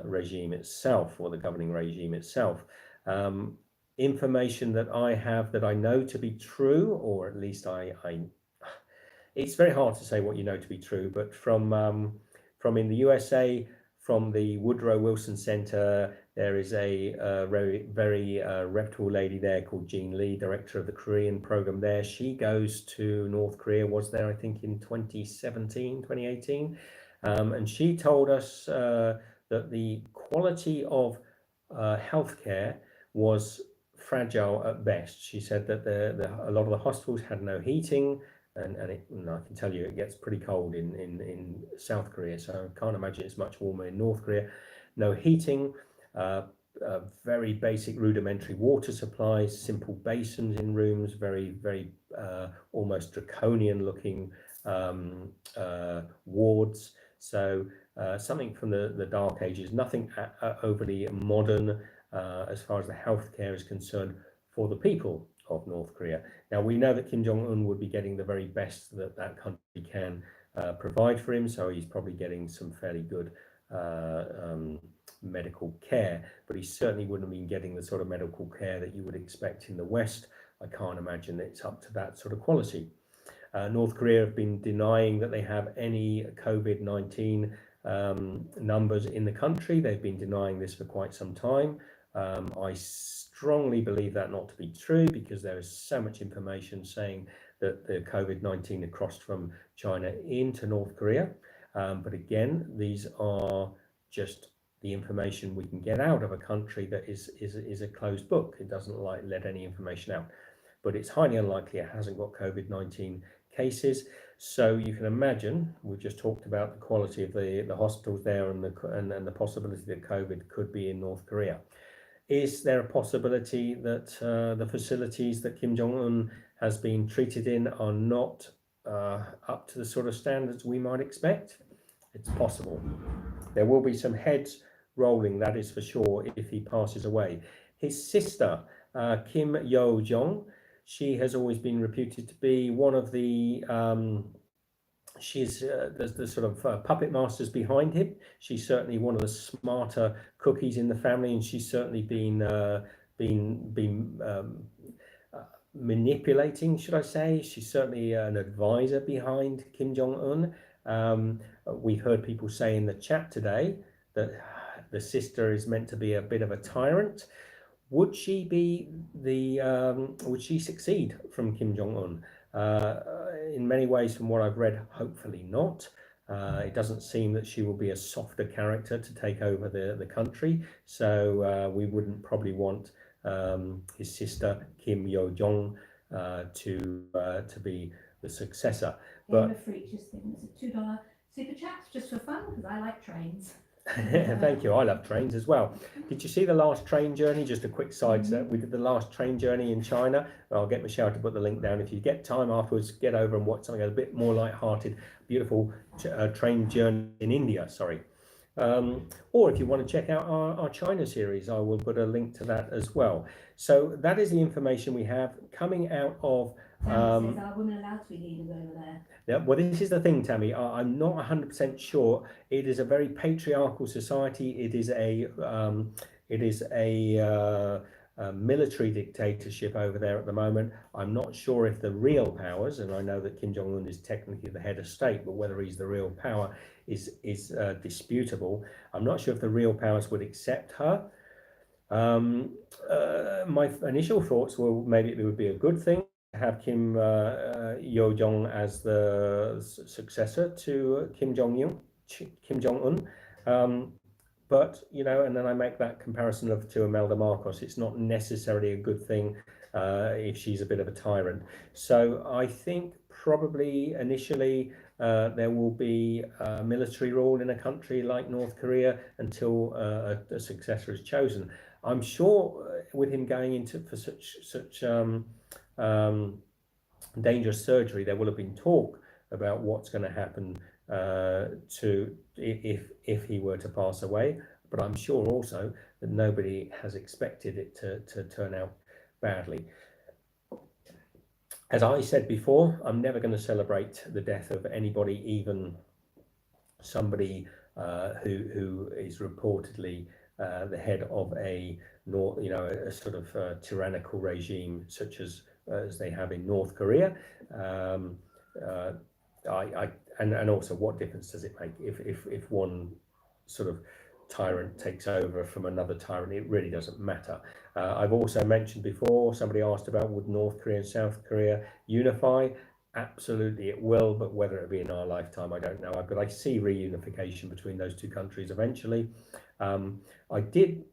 regime itself, or the governing regime itself. Information that I have that I know to be true, or at least it's very hard to say what you know to be true, but from in the USA, from the Woodrow Wilson Center, there is a very reputable lady there called Jean Lee, director of the Korean program there. She goes to North Korea, was there I think in 2018, and she told us that the quality of healthcare was fragile at best. She said that a lot of the hospitals had no heating, and I can tell you it gets pretty cold in South Korea, so I can't imagine it's much warmer in North Korea. No heating, very basic rudimentary water supplies, simple basins in rooms, very almost draconian looking wards. So something from the dark ages, nothing overly modern as far as the healthcare is concerned for the people of North Korea. Now, we know that Kim Jong-un would be getting the very best that country can provide for him, so he's probably getting some fairly good medical care, but he certainly wouldn't have been getting the sort of medical care that you would expect in the West. I can't imagine it's up to that sort of quality. North Korea have been denying that they have any COVID-19 numbers in the country. They've been denying this for quite some time. I strongly believe that not to be true, because there is so much information saying that the COVID-19 had crossed from China into North Korea. But again, these are just the information we can get out of a country that is a closed book. It doesn't let any information out. But it's highly unlikely it hasn't got COVID-19 cases. So you can imagine, we've just talked about the quality of the hospitals there and the possibility that COVID could be in North Korea. Is there a possibility that the facilities that Kim Jong-un has been treated in are not up to the sort of standards we might expect? It's possible. There will be some heads rolling, that is for sure, if he passes away. His sister, Kim Yo-jong, She has always been reputed to be one of the she's the sort of puppet masters behind him. She's certainly one of the smarter cookies in the family, and she's certainly been manipulating, should I say. She's certainly an advisor behind Kim Jong-un. We've heard people say in the chat today that the sister is meant to be a bit of a tyrant. Would she be would she succeed from Kim Jong-un? In many ways, from what I've read, hopefully not. It doesn't seem that she will be a softer character to take over the country. So we wouldn't probably want his sister Kim Yo-jong to be the successor. Game of Freak just thinking it's a $2 super chat just for fun because I like trains. Thank you. I love trains as well. Did you see the last train journey? Just a quick side step. We did the last train journey in China. I'll get Michelle to put the link down. If you get time afterwards, get over and watch something a bit more light-hearted, beautiful train journey in India. Sorry. Or if you want to check out our China series, I will put a link to that as well. So that is the information we have coming out of. Says, are women allowed to be leaders over there? Yeah, well, this is the thing, Tammy. I'm not 100% sure. It is a very patriarchal society. It is a military dictatorship over there at the moment. I'm not sure if the real powers, and I know that Kim Jong-un is technically the head of state, but whether he's the real power is disputable. I'm not sure if the real powers would accept her. My initial thoughts were maybe it would be a good thing to have Kim Yo-jong as the successor to Kim Jong-un. But, you know, and then I make that comparison to Imelda Marcos. It's not necessarily a good thing if she's a bit of a tyrant. So I think probably initially there will be military rule in a country like North Korea until a successor is chosen. I'm sure with him going into for such dangerous surgery, there will have been talk about what's going to happen to if he were to pass away. But I'm sure also that nobody has expected it to turn out badly. As I said before, I'm never going to celebrate the death of anybody, even somebody who is reportedly the head of a sort of tyrannical regime such as they have in North Korea. And also, what difference does it make if one sort of tyrant takes over from another tyrant? It really doesn't matter. I've also mentioned before, somebody asked about would North Korea and South Korea unify? Absolutely it will, but whether it be in our lifetime, I don't know. But I see reunification between those two countries eventually. I did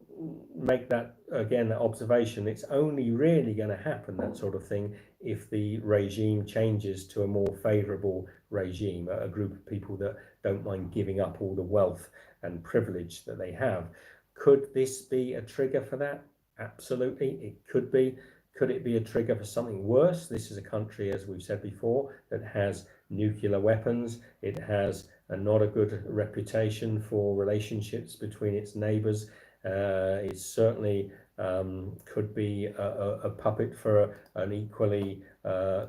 make that, again, that observation. It's only really going to happen, that sort of thing, if the regime changes to a more favourable regime, a group of people that don't mind giving up all the wealth and privilege that they have. Could this be a trigger for that? Absolutely, it could be. Could it be a trigger for something worse? This is a country, as we've said before, that has nuclear weapons. It has not a good reputation for relationships between its neighbours. It certainly could be a puppet for an equally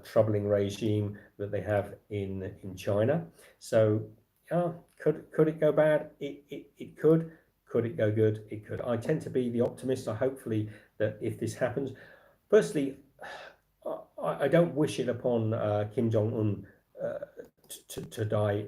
troubling regime that they have in China. So could it go bad? It could. Could it go good? It could. I tend to be the optimist. Hopefully that if this happens, firstly, I don't wish it upon Kim Jong-un to die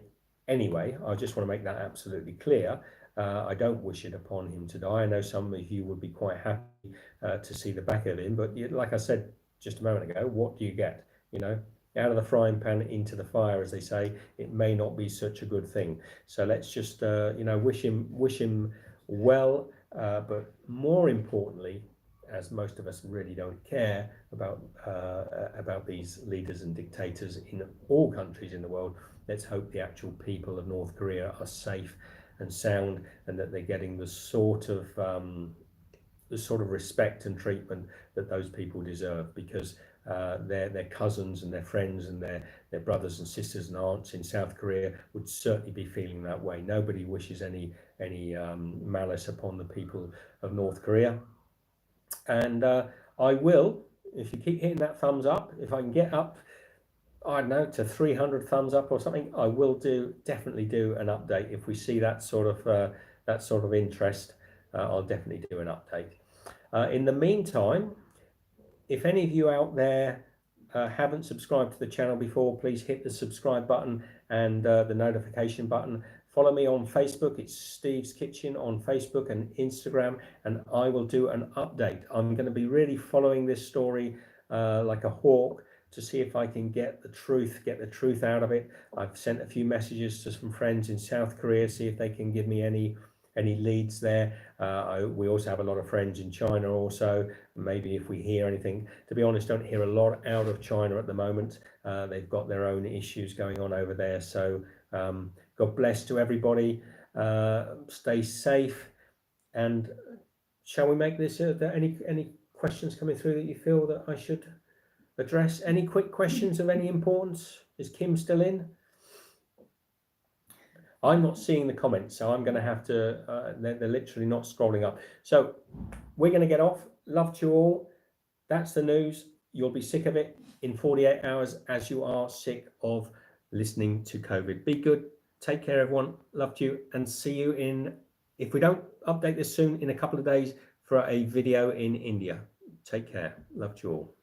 anyway. I just want to make that absolutely clear. I don't wish it upon him to die. I know some of you would be quite happy to see the back of him, but like I said just a moment ago, what do you get? You know, out of the frying pan into the fire, as they say. It may not be such a good thing. So let's just wish him well, but more importantly, as most of us really don't care about these leaders and dictators in all countries in the world, let's hope the actual people of North Korea are safe and sound, and that they're getting the sort of respect and treatment that those people deserve, because their cousins and their friends and their brothers and sisters and aunts in South Korea would certainly be feeling that way. Nobody wishes any malice upon the people of North Korea. And I will if you keep hitting that thumbs up, if I can get up, I don't know, to 300 thumbs up or something, I will definitely do an update. If we see that sort of interest, I'll definitely do an update. In the meantime, if any of you out there haven't subscribed to the channel before, please hit the subscribe button and the notification button. Follow me on Facebook. It's Steve's Kitchen on Facebook and Instagram, and I will do an update. I'm going to be really following this story like a hawk to see if I can get the truth out of it. I've sent a few messages to some friends in South Korea, see if they can give me any leads there. We also have a lot of friends in China also. Maybe if we hear anything. To be honest, don't hear a lot out of China at the moment. They've got their own issues going on over there. So God bless to everybody. Stay safe. And shall we make this? Any questions coming through that you feel that I should address? Any quick questions of any importance? Is Kim still in? I'm not seeing the comments, so I'm going to have to, they're literally not scrolling up. So we're going to get off. Love to you all. That's the news. You'll be sick of it in 48 hours as you are sick of listening to COVID. Be good. Take care, everyone. Love to you, and see you in, if we don't update this soon, in a couple of days for a video in India. Take care. Love to you all.